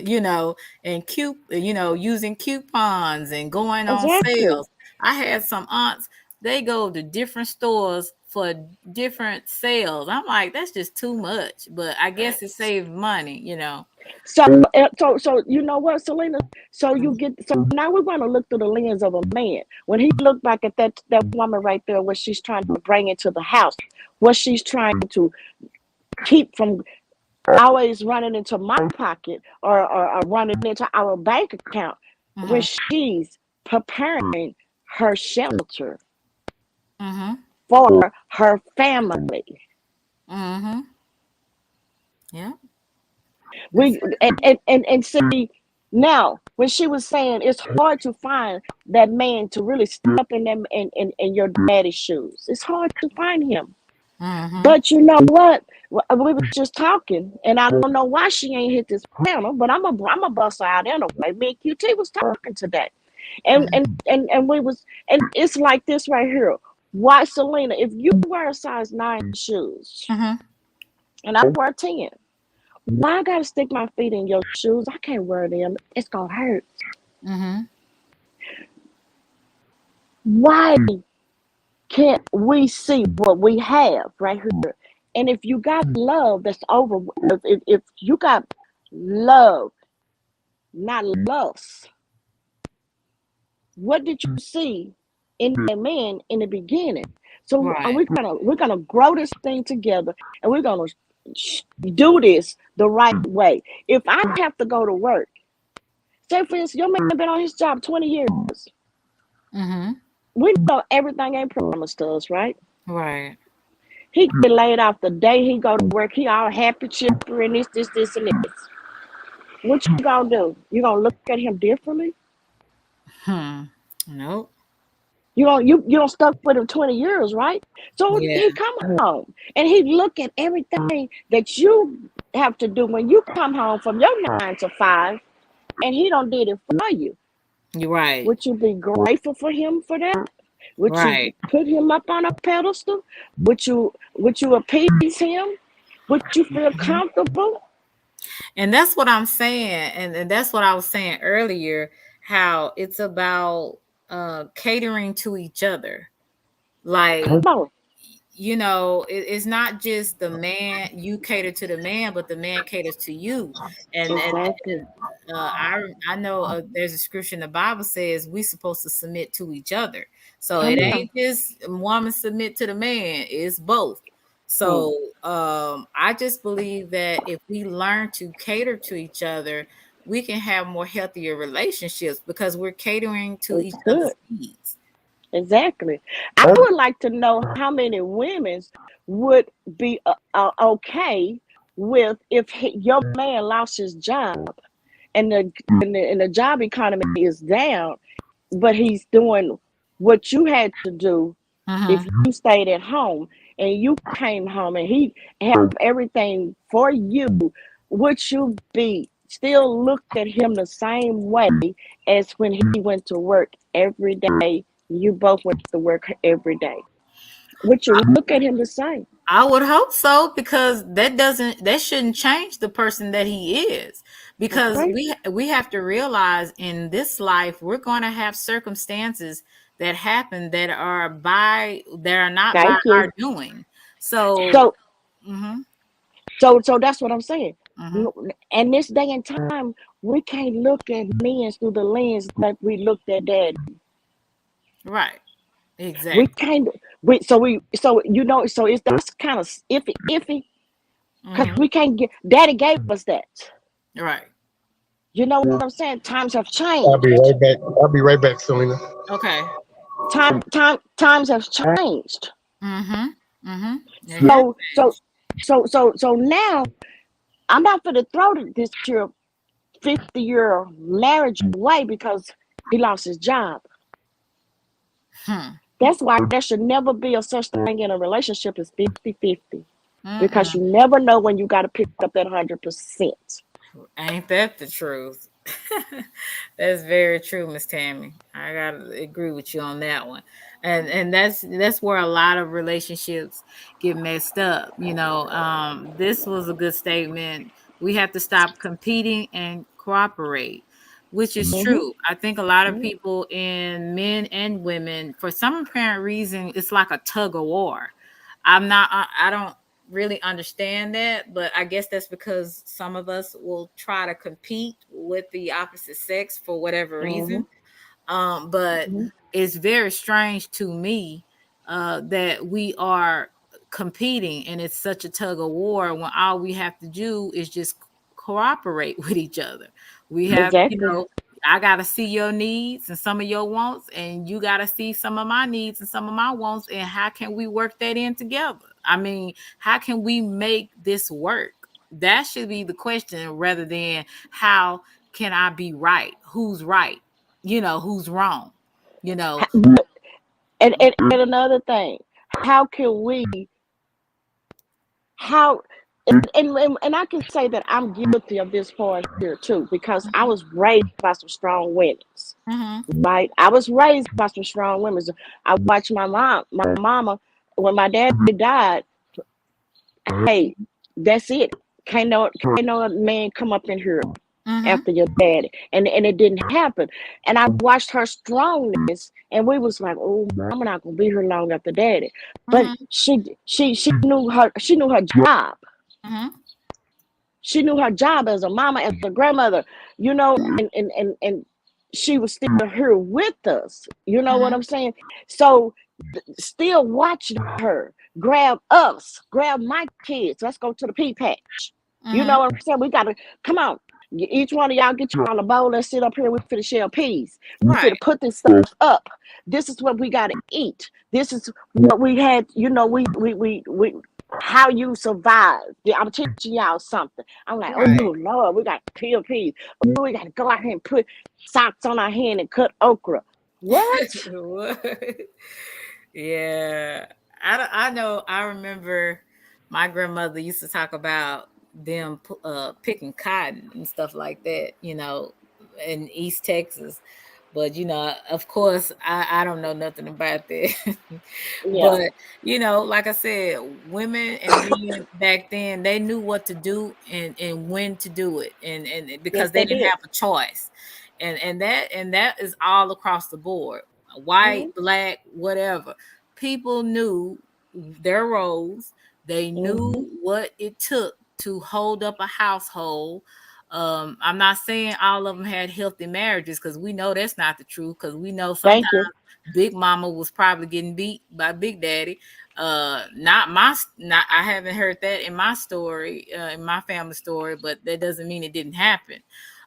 You know, and using coupons and going on sales. I had some aunts, they go to different stores for different sales. I'm like, that's just too much, but I guess it saves money, you know. So you know what, Selena? So now we're going to look through the lens of a man. When he looked back at that woman right there, what she's trying to bring into the house, what she's trying to keep from always running into my pocket or running into our bank account, when she's preparing her shelter for her family. Yeah. We and see now when she was saying it's hard to find that man to really step in them in your daddy's shoes. It's hard to find him. But you know what? We were just talking, and I don't know why she ain't hit this panel, but I'm a bust her out anyway. Me and QT was talking today, and we was, and it's like this right here. Why, Selena? If you wear a size 9 shoes, and I wear 10, why I gotta stick my feet in your shoes? I can't wear them. It's gonna hurt. Why can't we see what we have right here? And if you got love that's over, if you got love, not lust, what did you see in that man in the beginning? So we're gonna grow this thing together, and we're gonna do this the right way. If I have to go to work, say for instance, your man been on his job 20 years. We know everything ain't promised to us, right? Right. He get laid off the day he go to work. He all happy, chipper, and this, and this. What you gonna do? You gonna look at him differently? Nope. You don't stuck with him 20 years, right? So he come home and he look at everything that you have to do when you come home from your 9 to 5, and he don't did it for you. You're right. Would you be grateful for him for that? Would you put him up on a pedestal? Would you appease him? Would you feel comfortable? And that's what I'm saying, and that's what I was saying earlier, how it's about catering to each other. Like, you know, it's not just the man, you cater to the man, but the man caters to you. And I know there's a scripture in the Bible says we're supposed to submit to each other. So it ain't just woman submit to the man, it's both. So I just believe that if we learn to cater to each other, we can have more healthier relationships because we're catering to each other's needs. Exactly. I would like to know how many women would be okay with if your man lost his job and the job economy is down, but he's doing what you had to do if you stayed at home and you came home and he had everything for you. Would you be still looked at him the same way as when he went to work every day You both went to work every day. Would you look at him the same? I would hope so, because that shouldn't change the person that he is, because Okay. we have to realize in this life we're going to have circumstances that happen that are not by Thank you. our doing. So, So mhm, so that's what I'm saying. mhm, And this day and time, we can't look at men through the lens like we looked at dad. right, We exactly, can't. So it's that's kind of iffy because mhm, we can't get. Daddy gave us that. right, You know what I'm saying? Times have I'll be changed. right back. I'll be right back, Selena. okay, Times have changed. mhm, mhm, it has So so changed. so now I'm not going to throw this year 50-year marriage away because he lost his job. Hmm. That's why there should never be a such thing in a relationship as 50-50 because Mm-mm. you never know when you got to pick up that 100%. Ain't that the truth? That's very true, Miss Tammy. I gotta agree with you on that one. And that's where a lot of relationships get messed up. This was a good statement. We have to stop competing and cooperate, which is Mm-hmm. true. I think a lot of people, in men and women, for some apparent reason, it's like a tug of war. I don't really understand that, but I guess that's because some of us will try to compete with the opposite sex for whatever Mm-hmm. reason. But Mm-hmm. it's very strange to me that we are competing and it's such a tug of war when all we have to do is just cooperate with each other. We have, Exactly. I got to see your needs and some of your wants, and you got to see some of my needs and some of my wants. And how can we work that in together? I mean, how can we make this work? That should be the question rather than how can I be right? Who's right? Who's wrong? You know, And another thing, how can we, how, and I can say that I'm guilty of this part here too, because I mhm, was raised by some strong women, mhm, right? I was raised by some strong women. I watched my mama, when my dad died, hey, that's it. Can't no man come up in here mhm, after your daddy. And it didn't happen. And I watched her strongness and we was like, oh, I'm not gonna be here long after daddy. But mhm, she knew her job. mhm. She knew her job as a mama, as a grandmother, and she was still here with us. You know what Mhm, I'm saying? So still watching her grab us, grab my kids. Let's go to the pea patch. You know mhm. what I'm saying? We gotta come on. Each one of y'all get y'all a bowl. Let's sit up here. We finna shell peas. We Right. finna put this stuff up. This is what we gotta eat. This is what we had. We how you survive. I'm teaching y'all something. I'm like, oh Right. Lord, we got to peel peas. Oh, we got to go out here and put socks on our hand and cut okra. What? What? Yeah. I know. I remember my grandmother used to talk about them picking cotton and stuff like that, in East Texas. But, of course, I don't know nothing about that. Yeah, But, like I said, women and men back then, they knew what to do and when to do it. And yes, because they they didn't did. have a choice. And that is all across the board, Mm-hmm, white, black, whatever. People knew their roles. They mm-hmm. knew what it took to hold up a household. I'm not saying all of them had healthy marriages, because we know that's not the truth, because we know sometimes Thank you. Big Mama was probably getting beat by Big Daddy. Not I haven't heard that in my story, in my family story, but that doesn't mean it didn't happen.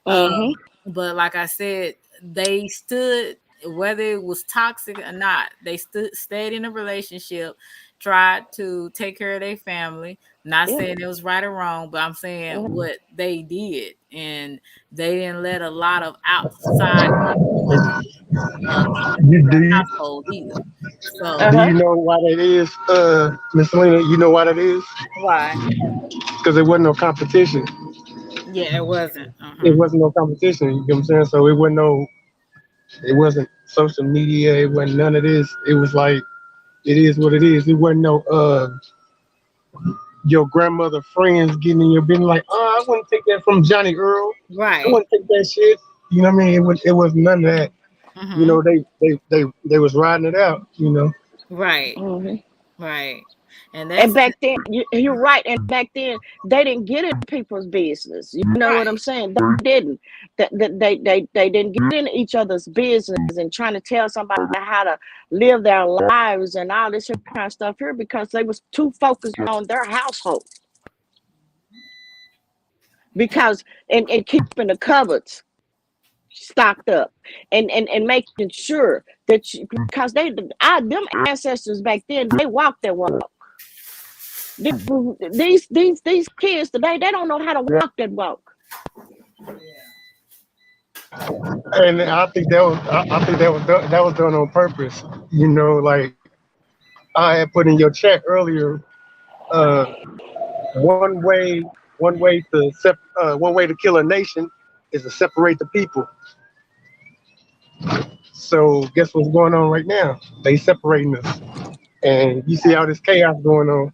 Mm-hmm. But like I said, they stood, whether it was toxic or not, they stayed in a relationship, tried to take care of their family. Not Yeah. saying it was right or wrong, but I'm saying Mm-hmm. what they did, and they didn't let a lot of outside influences come into You, the do you household either. do So Uh-huh. you know why that is, Miss Selena? You know why that is? why? Because there wasn't no competition. Yeah, it wasn't. It wasn't no competition. You know what I'm saying? So it wasn't no. It wasn't social media. It wasn't none of this. It was like it is what it is. It wasn't no your grandmother friends getting in your business like, oh, I wouldn't take that from Johnny Earl. I Right. wouldn't take that shit. You know what I mean? It was none of that. You Hmm. know, they was riding it out, you know. Right. Mhm. Right. And And that's back then, you're right. And back then, they didn't get in people's business. You know what I'm right. saying? They didn't. They didn't get in each other's business and trying to tell somebody how to live their lives and all this kind of stuff here because they was too focused on their household. Because and keeping the cupboards stocked up and making sure that because them ancestors back then they walked their walk. These kids today they don't know how to walk that walk. And I think that was done on purpose. You know, like I had put in your chat earlier, uh, one way one way to kill a nation is to separate the people. So guess what's going on right now? They separating us, and you see all this chaos going on.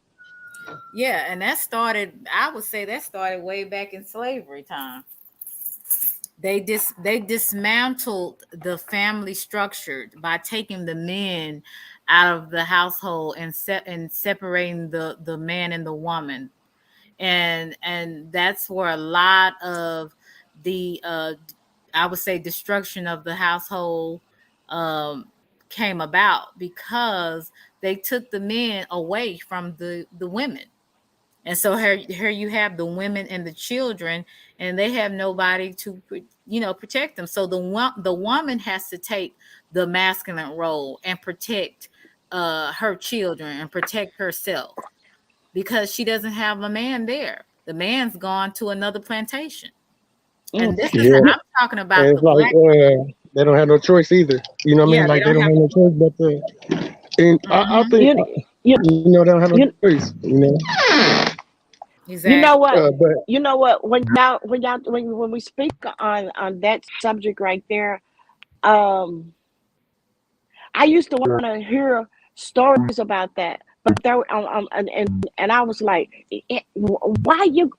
Yeah, and that started, I would say that started way back in slavery time. They dismantled the family structure by taking the men out of the household and separating the man and the woman. And that's where a lot of the I would say destruction of the household um came about because they took the men away from the women. And so here you have the women and the children, and they have nobody to protect them. So the woman has to take the masculine role and protect her children and protect herself because she doesn't have a man there. The man's gone to another plantation. Mm. And this is Yeah, I'm talking and about it's the like black. they don't have no choice either. You know what I mean? Yeah, they Like they don't don't have. have no choice but to. And I Mhm. think You you you know they don't have no you choice. You know, you know Exactly. what? but You know what? When we speak on that subject right there, um, I used to want to hear stories about that, but there and I was like, why you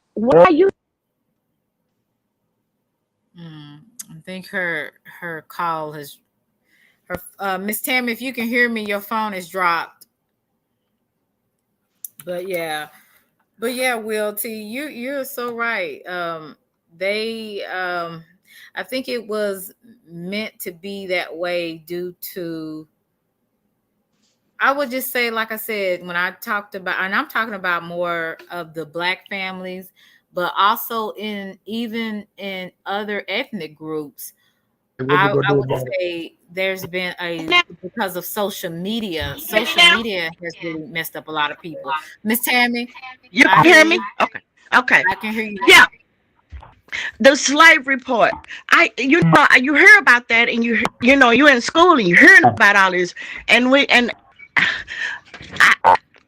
I think her call has her Miss Tammy, if you can hear me, your phone is dropped. But yeah. But yeah, Will T, you're so right. They I think it was meant to be that way due to, I would just say, like I said, when I talked about, and I'm talking about more of the black families, but also in even in other ethnic groups, what they I gonna do would about it? say there's been a, now? because of social media has really messed up a lot of people. Miss Tammy, You I can hear hear me? you. Okay. Okay. I can hear you. Yeah, the slavery part. You hear about that, and you know you're in school and you're hearing about all this, and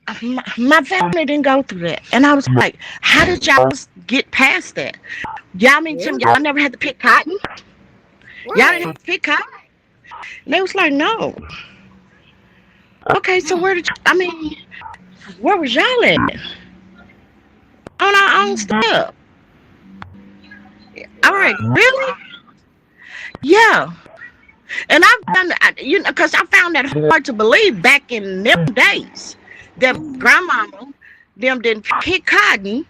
I, my family didn't go through that, and I was like, how did y'all get past that? Y'all mean Yeah, some y'all never had to pick cotton? Y'all didn't right. have to pick cotton? And they was like, no. Okay, so where did I mean, where was y'all at on our own stuff? I'm like, Wow. really? Yeah. And I've done, because I found that hard to believe back in them days. That grandmama, them didn't pick cotton.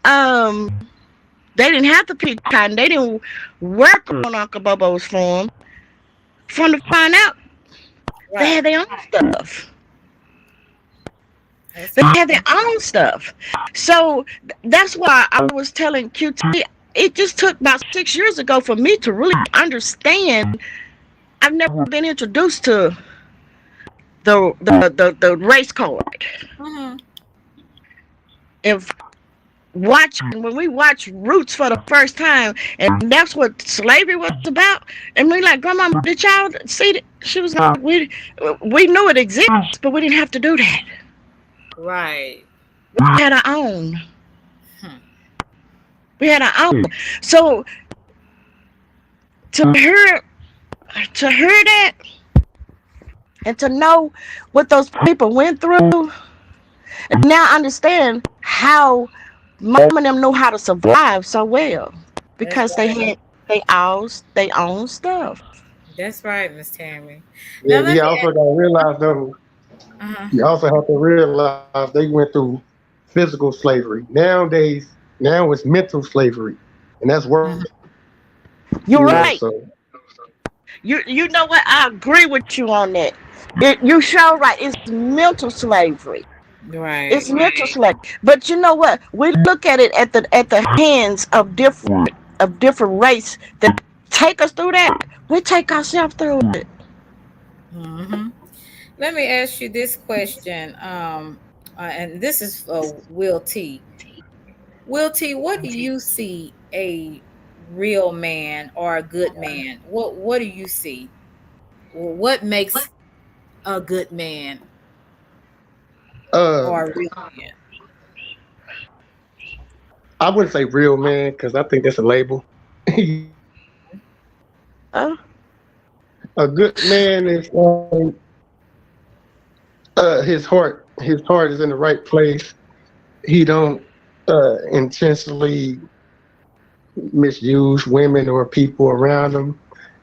Um, they didn't have to pick cotton. They didn't work on Uncle Bobo's farm. From to find out, they Right. had their own stuff. That's They true. had their own stuff. So that's why I was telling QT. It just took about 6 years ago for me to really understand. I've never been introduced to the race card. Hmm. If watching when we watched Roots for the first time, and that's what slavery was about, and we like, Grandma, did y'all see it? She was like, we knew it exists, but we didn't have to do that. Right. We had our own. Hmm. We had our own. So to hear to hear that and to know what those people went through, and now I understand how mom and them know how to survive so well That's because they right. had they own stuff. That's right, Miss Tammy. Yeah, Now let we me also gotta realize though, uh you also have to realize they went through physical slavery. Now it's mental slavery. And that's worse, mhm. You're right. so You know what? I agree with you on that. You sure right. It's mental slavery. It's Right. mental slavery. But you know what? We look at it at the hands of different race that take us through that. We take ourselves through it. Hmm. Let me ask you this question. And this is Will T. Will T, what do you see a real man or a good man? What do you see? What makes a good man uh or a real man? I wouldn't say real man because I think that's a label. Uh, A good man is his heart is in the right place. He don't intentionally misuse women or people around him,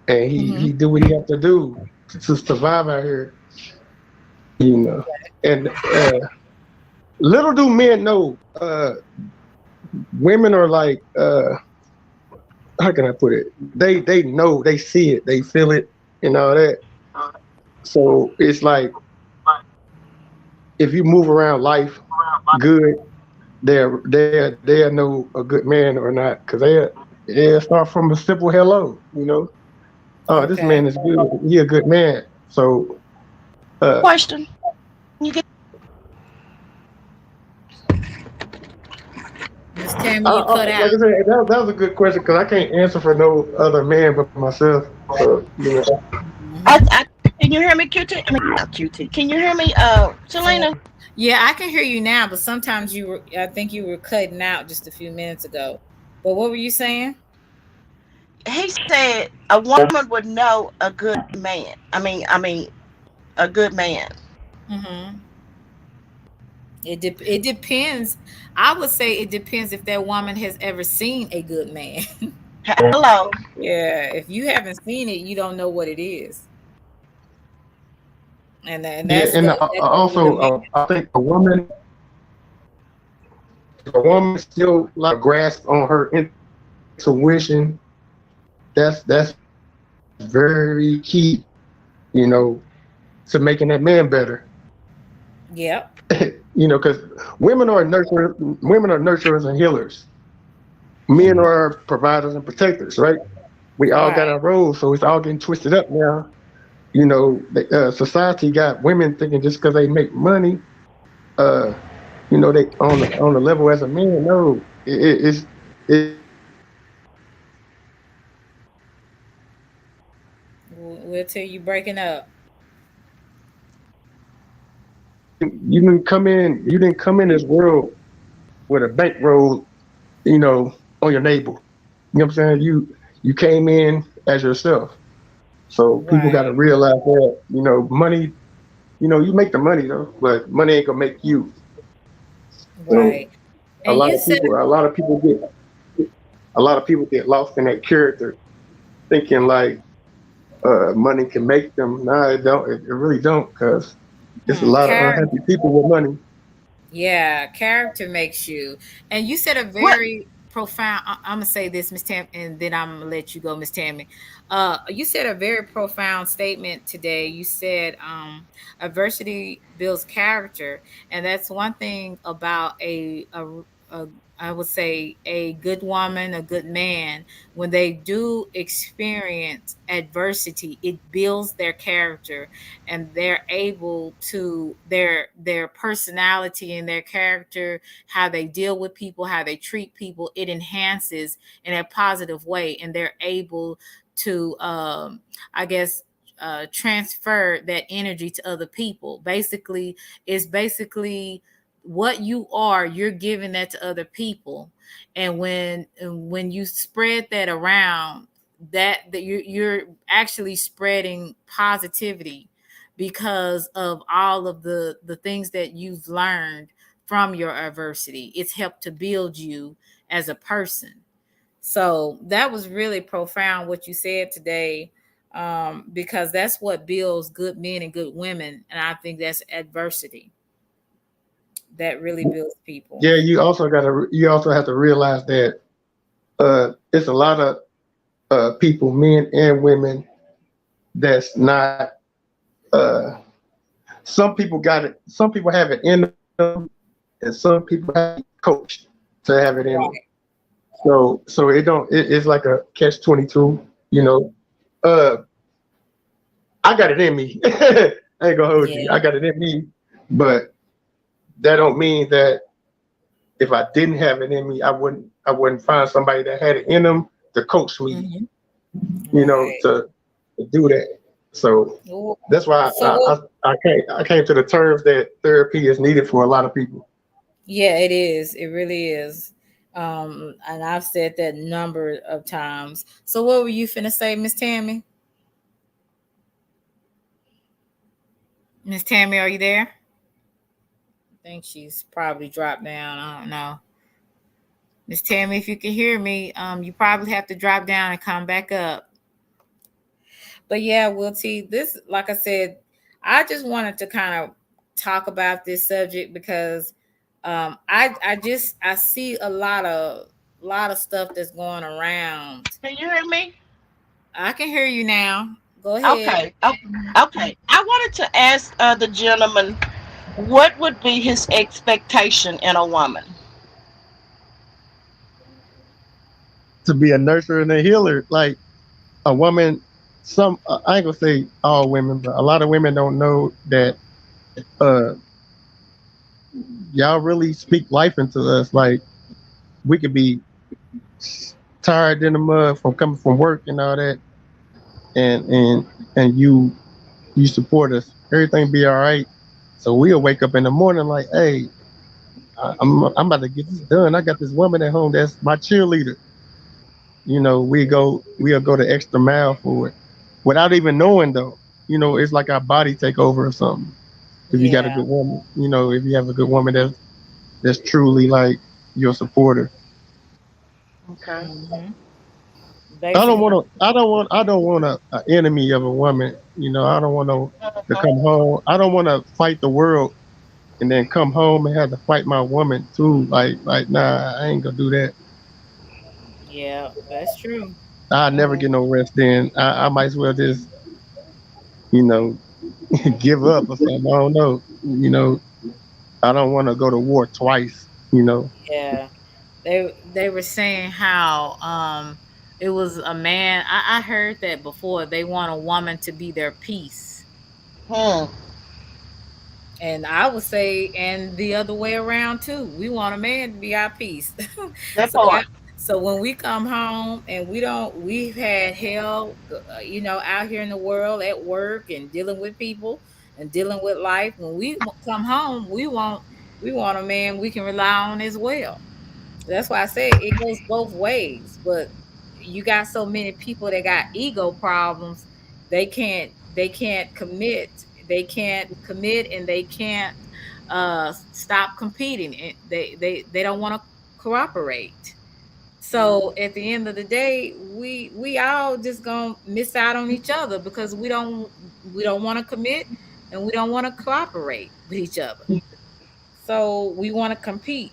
and Hmm. he do what he have to do to survive out here, you know. And little do men know, women are like, how can I put it? They know, they see it, they feel it, and all that. So it's like if you move around life good, they'll know a good man or not because they start from a simple hello, you know. Oh, this Okay. man is good. He a good man. So uh, question. You get Miss Tammy, you cut out. like I said, that was a good question because I can't answer for no other man but myself. So you know, Hmm. I can you hear me, QT? I mean not QT. Can you hear me, Selena? Yeah, I can hear you now, but sometimes I think you were cutting out just a few minutes ago. But what were you saying? He said a woman would know a good man. I mean a good man. Hmm. It depends. I would say it depends if that woman has ever seen a good man. Hello. Yeah, if you haven't seen it, you don't know what it is, and yeah, that's and that could be the also man. I think a woman, if a woman still like grasp on her intuition, that's very key, you know, to making that man better. Yep. You know, because women are nurturers and healers. Men are providers and protectors, right? We all got Right. our roles, so it's all getting twisted up now. You know, society got women thinking just because they make money, uh, you know, they on the level as a man. No, it's We'll tell you breaking up. you didn't come in this world with a bankroll, you know, on your neighbor. You know what I'm saying? You came in as yourself. So people got to Right. realize that, you know, money, you know, you make the money though, but money ain't gonna make you. So Right. And you said, a lot of people get lost in that character, thinking like money can make them. Nah, it don't. It really don't, because there's a lot of character. unhappy people with money. Yeah, character makes you. And you said a What very profound. I'm gonna say this, Miss Tam, and then I'm gonna let you go, Miss Tammy. You said a very profound statement today. You said adversity builds character, and that's one thing about a I would say a good woman, a good man, when they do experience adversity, it builds their character, and they're able to their personality and their character, how they deal with people, how they treat people, it enhances in a positive way, and they're able to I guess transfer that energy to other people. Basically, it's basically what you are, you're giving that to other people. And when you spread that around, that you're actually spreading positivity because of all of the things that you've learned from your adversity. It's helped to build you as a person. So that was really profound what you said today, because that's what builds good men and good women, and I think that's adversity that really builds people. Yeah, you also have to realize that it's a lot of people, men and women, that's not. Uh, some people got it. Some people have it in them, and some people have to be coached to have it in them. Right. So it don't. It's like a catch-22. You know, uh, I got it in me. I ain't gonna hold you. Yeah. I got it in me, but that don't mean that if I didn't have it in me, I wouldn't find somebody that had it in them to coach me. Mhm. You know, Right. to do that. So Well, that's why so what? I came to the terms that therapy is needed for a lot of people. Yeah, it is. It really is. And I've said that number of times. So what were you finna say, Miss Tammy? Miss Tammy, are you there? I think she's probably dropped down. I don't know. Miss Tammy, if you can hear me, you probably have to drop down and come back up. But yeah, Wilty, this, like I said, I just wanted to kind of talk about this subject because I see a lot of stuff that's going around. Can you hear me? I can hear you now. Go ahead. Okay. Okay. I wanted to ask the gentleman what would be his expectation in a woman. To be a nurturer and a healer, like a woman. I ain't gonna say all women, but a lot of women don't know that uh, y'all really speak life into us. Like we could be tired in the mud from coming from work and all that, and you support us. Everything be all right. So we'll wake up in the morning like, hey, I'm about to get this done. I got this woman at home that's my cheerleader. You know, we'll go the extra mile for it without even knowing though. You know, it's like our body take over or something. If you got a Yeah. good woman, you know, if you have a good woman that's truly like your supporter. Okay. Hmm. I don't Basically. want to. I don't want a enemy of a woman. You know, I don't want to come home. I don't want to fight the world and then come home and have to fight my woman too. Nah, I ain't gonna do that. Yeah, that's true. I never Mhm. get no rest. Then I might as well just, you know, give up or something. I don't know. You know, I don't want to go to war twice. You know. Yeah. They were saying how it was a man. I heard that before. They want a woman to be their peace. Hmm. And I would say, and the other way around too. We want a man to be our peace. That so, part. so when we come home and we've had hell, out here in the world at work and dealing with people and dealing with life. When we come home, we want a man we can rely on as well. That's why I said it goes both ways. But you got so many people that got ego problems, they can't commit. They can't commit and they can't stop competing. They don't want to cooperate. So at the end of the day, we all just gonna miss out on each other because we don't want to commit and we don't want to cooperate with each other. So we want to compete,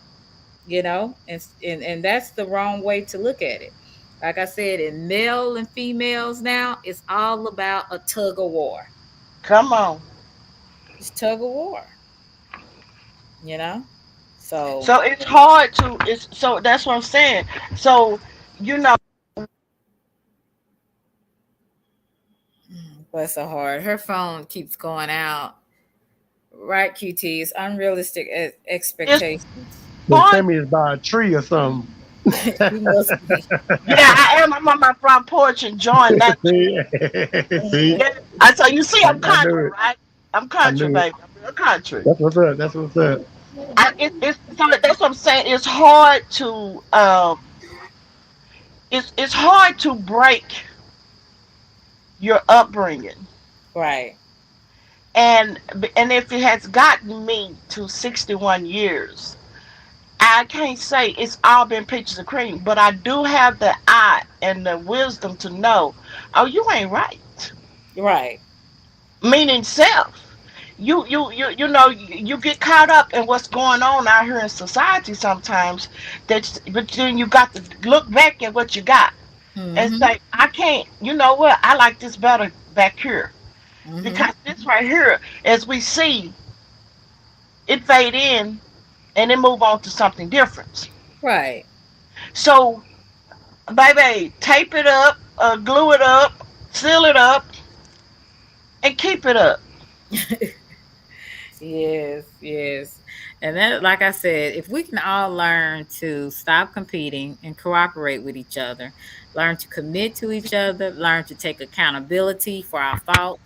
and that's the wrong way to look at it. Like I said, in male and females now, it's all about a tug of war. Come on. It's tug of war, you know. So, So it's hard to. It's so that's what I'm saying. So you know. bless her heart. Her phone keeps going out. Right, QT. It's unrealistic It's expectations. So hard. tell me it's by a tree or something. She must be. Yeah, I am. I'm on my front porch enjoying that. See, see, Yeah. I so you see, I'm I knew country, it. right? I'm I country, knew it. baby. I'm real country. That's what's up. That's what's up. It's so that's what I'm saying. It's hard to it's hard to break. your upbringing. Right. And if it has gotten me to 61 years, I can't say it's all been pictures of cream, but I do have the eye and the wisdom to know, oh, you ain't right. Right. Meaning self. You get caught up in what's going on out here in society sometimes. But then you got to look back at what you got and Mm-hmm. say, I can't. You know what? I like this better back here Mm-hmm. because this right here, as we see, it fade in and then move on to something different. Right. So, baby, tape it up, glue it up, seal it up, and keep it up. Yes, yes. And that, like I said, if we can all learn to stop competing and cooperate with each other, learn to commit to each other, learn to take accountability for our faults.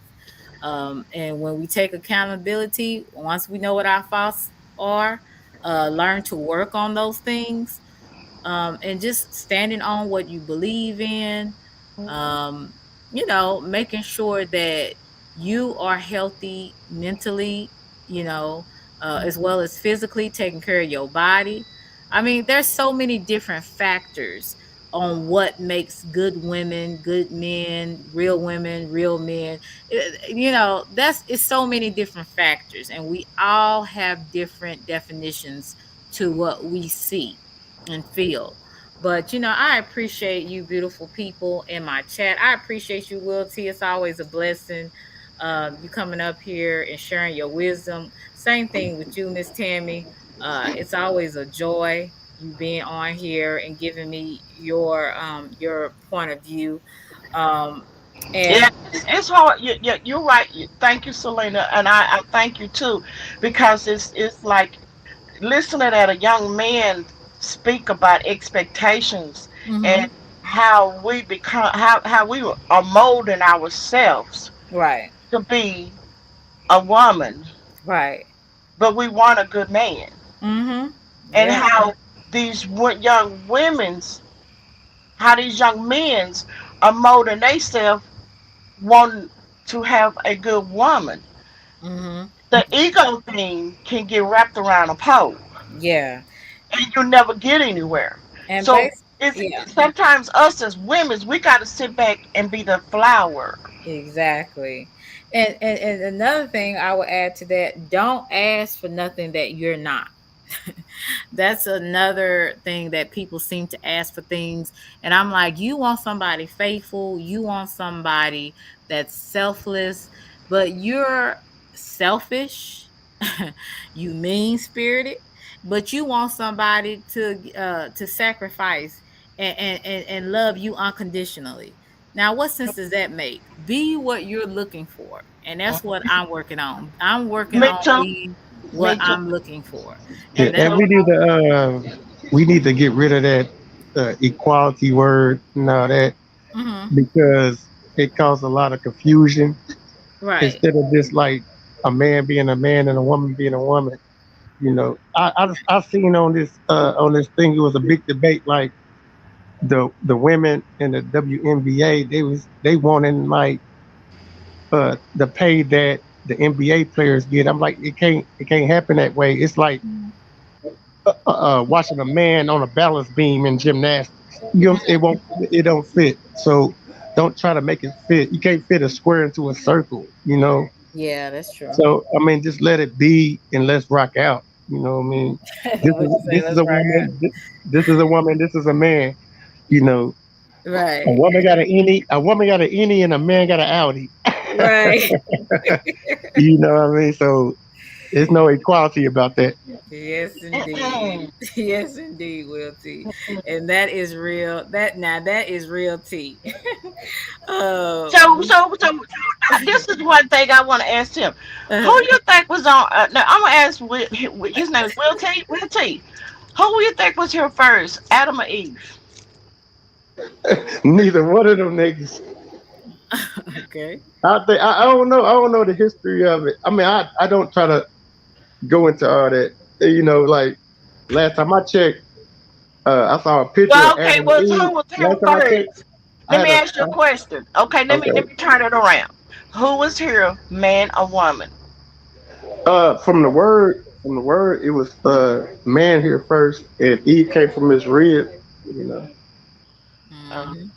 And when we take accountability, once we know what our faults are, learn to work on those things, and just standing on what you believe in, um, making sure that you are healthy mentally, as well as physically, taking care of your body. I mean, there's so many different factors on what makes good women, good men, real men. That's it's so many different factors, and we all have different definitions to what we see and feel. But I appreciate you, beautiful people in my chat. I appreciate you, Will T. It's always a blessing. You coming up here and sharing your wisdom. Same thing with you, Miss Tammy. It's always a joy you being on here and giving me your point of view. Um, Yeah, and it's hard. You're right. Thank you, Selena, and I thank you too, because it's like listening at a young man speak about expectations mhm, and how we become how we are molding ourselves right, to be a woman, right, but we want a good man, mhm, and yeah, how these young women's how these young men's are molding themselves wanting to have a good woman. mhm, The ego thing can get wrapped around a pole yeah, and you never get anywhere. and So it's yeah. sometimes us as women, we got to sit back and be the flower. Exactly. And another thing I would add to that, don't ask for nothing that you're not. That's another thing that people seem to ask for things. And I'm like, you want somebody faithful, you want somebody that's selfless, but you're selfish, you mean spirited, but you want somebody to sacrifice and love you unconditionally. Now, what sense does that make? Be what you're looking for. And that's what I'm working on. I'm working Me on too. being what Me too. I'm looking for. Yeah, And and that's we need to get rid of that equality word and all that mhm, because it caused a lot of confusion. right. Instead of just like a man being a man and a woman being a woman, I've seen on this thing it was a big debate like the women in the WNBA they wanted like the pay that the NBA players get. I'm like it can't happen that way. It's like Mhm. watching a man on a balance beam in gymnastics. It don't fit. So don't try to make it fit. You can't fit a square into a circle, you know. Yeah, that's true. So I mean, just let it be and let's rock out. You know what I mean? This What is you say? this is Let's a rock woman. This is a woman. This is a man. You know, out. a Right. woman got an innie. A woman got an innie, and a man got an Audi. Right. You know what I mean? So there's no equality about that. Yes, indeed. Mm-mm. Yes, indeed, Will T. And that is real. That is real tea. So, We, this is one thing I want to ask him. Who uh, you think was on? No, I'm gonna ask. His name is Will T. Will T. Who you think was here first, Adam or Eve? Neither one of them niggas. okay. I don't know. I don't know the history of it. I mean, I don't try to go into all that. You know, like last time I checked, I saw a picture Well, of okay. Adam and Well, Eve. who was here Last time first? Let me ask you a question. Okay, let me turn it around. Who was here, man or woman? From the word, it was man here first, and Eve came from his rib. You know, Uh, Mhm.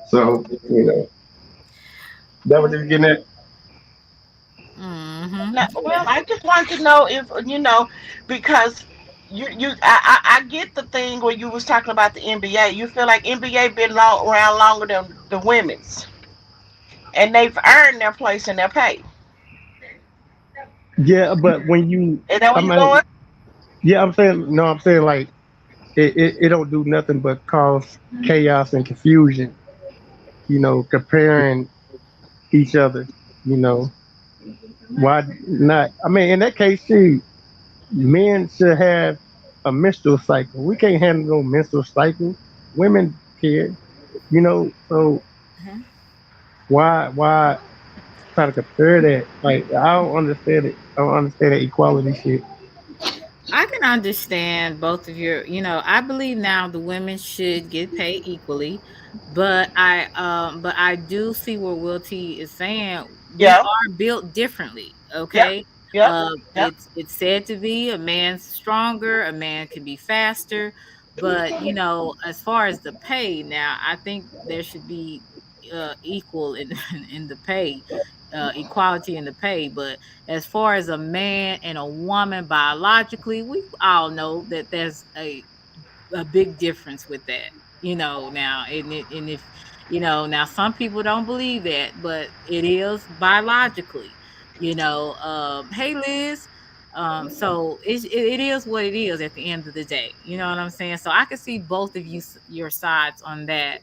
so that what you're getting at. Mhm. no, well, I just want to know if because I get the thing where you was talking about the NBA. You feel like NBA been around longer than the women's, and they've earned their place and their pay. Yeah, but when you, Is that where I you mean, going? yeah, I'm saying no, I'm saying like it don't do nothing but cause chaos and confusion. Comparing each other. You know, why not? I mean, in that case, too, men should have a menstrual cycle. We can't handle no menstrual cycle. Women can, so Mhm. why try to compare that? Like, I don't understand it. I don't understand that equality shit. I can understand both of your, I believe now the women should get paid equally, but I do see what Will T is saying. We Yeah, are built differently, yep, okay? yep, yep. It's said to be a man's stronger, a man can be faster, but as far as the pay now, I think there should be equal in in the pay, equality in the pay, but as far as a man and a woman biologically, we all know that there's a big difference with that. Now and if now some people don't believe that, but it is biologically. Hey Liz. So it is what it is at the end of the day. You know what I'm saying? So I can see both of your sides on that,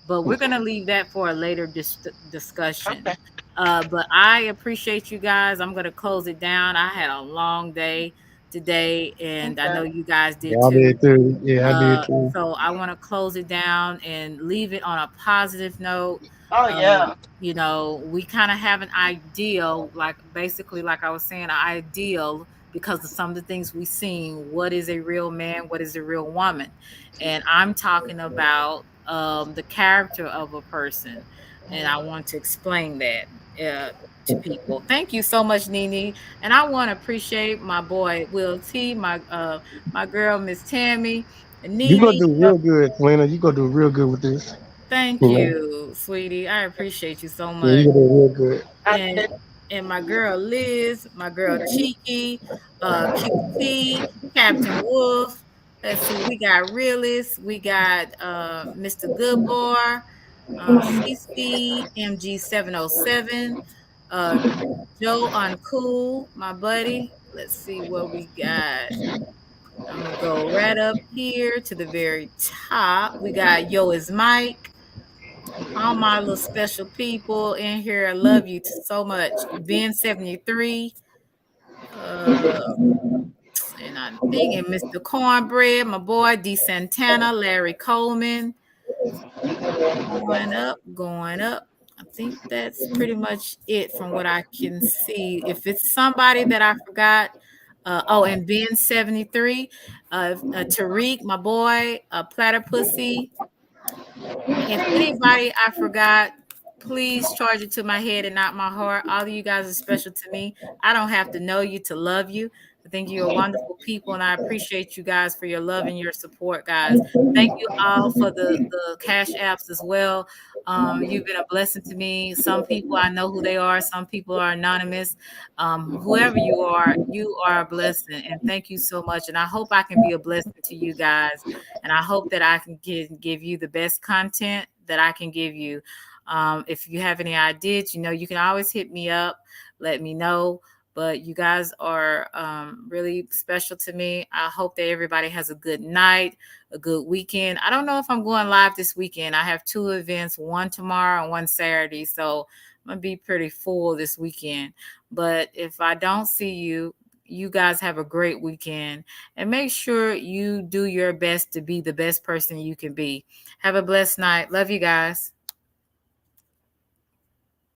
but we're gonna leave that for a later discussion. Okay, But I appreciate you guys. I'm gonna close it down. I had a long day today, and I know okay. you guys did Yeah, I too. did too. Yeah, I did too. So I want to close it down and leave it on a positive note. Oh Um, yeah. we kind of have an ideal, like basically, like I was saying, an ideal because of some of the things we've seen. What is a real man? What is a real woman? And I'm talking about the character of a person, and I want to explain that. To people. Thank you so much, Nini. And I want to appreciate my boy Will T, my girl Miss Tammy, and You gonna Nini. do real good, Selena. You gonna do real good with this. Thank You know. you, sweetie. I appreciate you so Yeah, you much. gonna do real good. I And did. and my girl Liz, my girl Cheeky, QT, Captain Wolf. Let's see, we got Realist, we got Mr. Goodbar, CC, MG707, uh, Joe Uncool, my buddy. Let's see what we got. I'm gonna go right up here to the very top. We got Yo is Mike. All my little special people in here. I love you so much. Ben 73. Uh and I think and Mr. Cornbread, my boy D Santana, Larry Coleman. Going up, going up. I think that's pretty much it from what I can see. If it's somebody that I forgot, and Ben 73, Tariq, my boy, Platypussy. If anybody I forgot, please charge it to my head and not my heart. All of you guys are special to me. I don't have to know you to love you. I think you're wonderful people, and I appreciate you guys for your love and your support, guys. Thank you all for the cash apps as well. You've been a blessing to me. Some people I know who they are. Some people are anonymous. Whoever you are a blessing, and thank you so much. And I hope I can be a blessing to you guys, and I hope that I can give you the best content that I can give you. If you have any ideas, you can always hit me up, let me know. But you guys are really special to me. I hope that everybody has a good night, a good weekend. I don't know if I'm going live this weekend. I have two events, one tomorrow and one Saturday. So I'm going to be pretty full this weekend. But if I don't see you, you guys have a great weekend and make sure you do your best to be the best person you can be. Have a blessed night. Love you guys.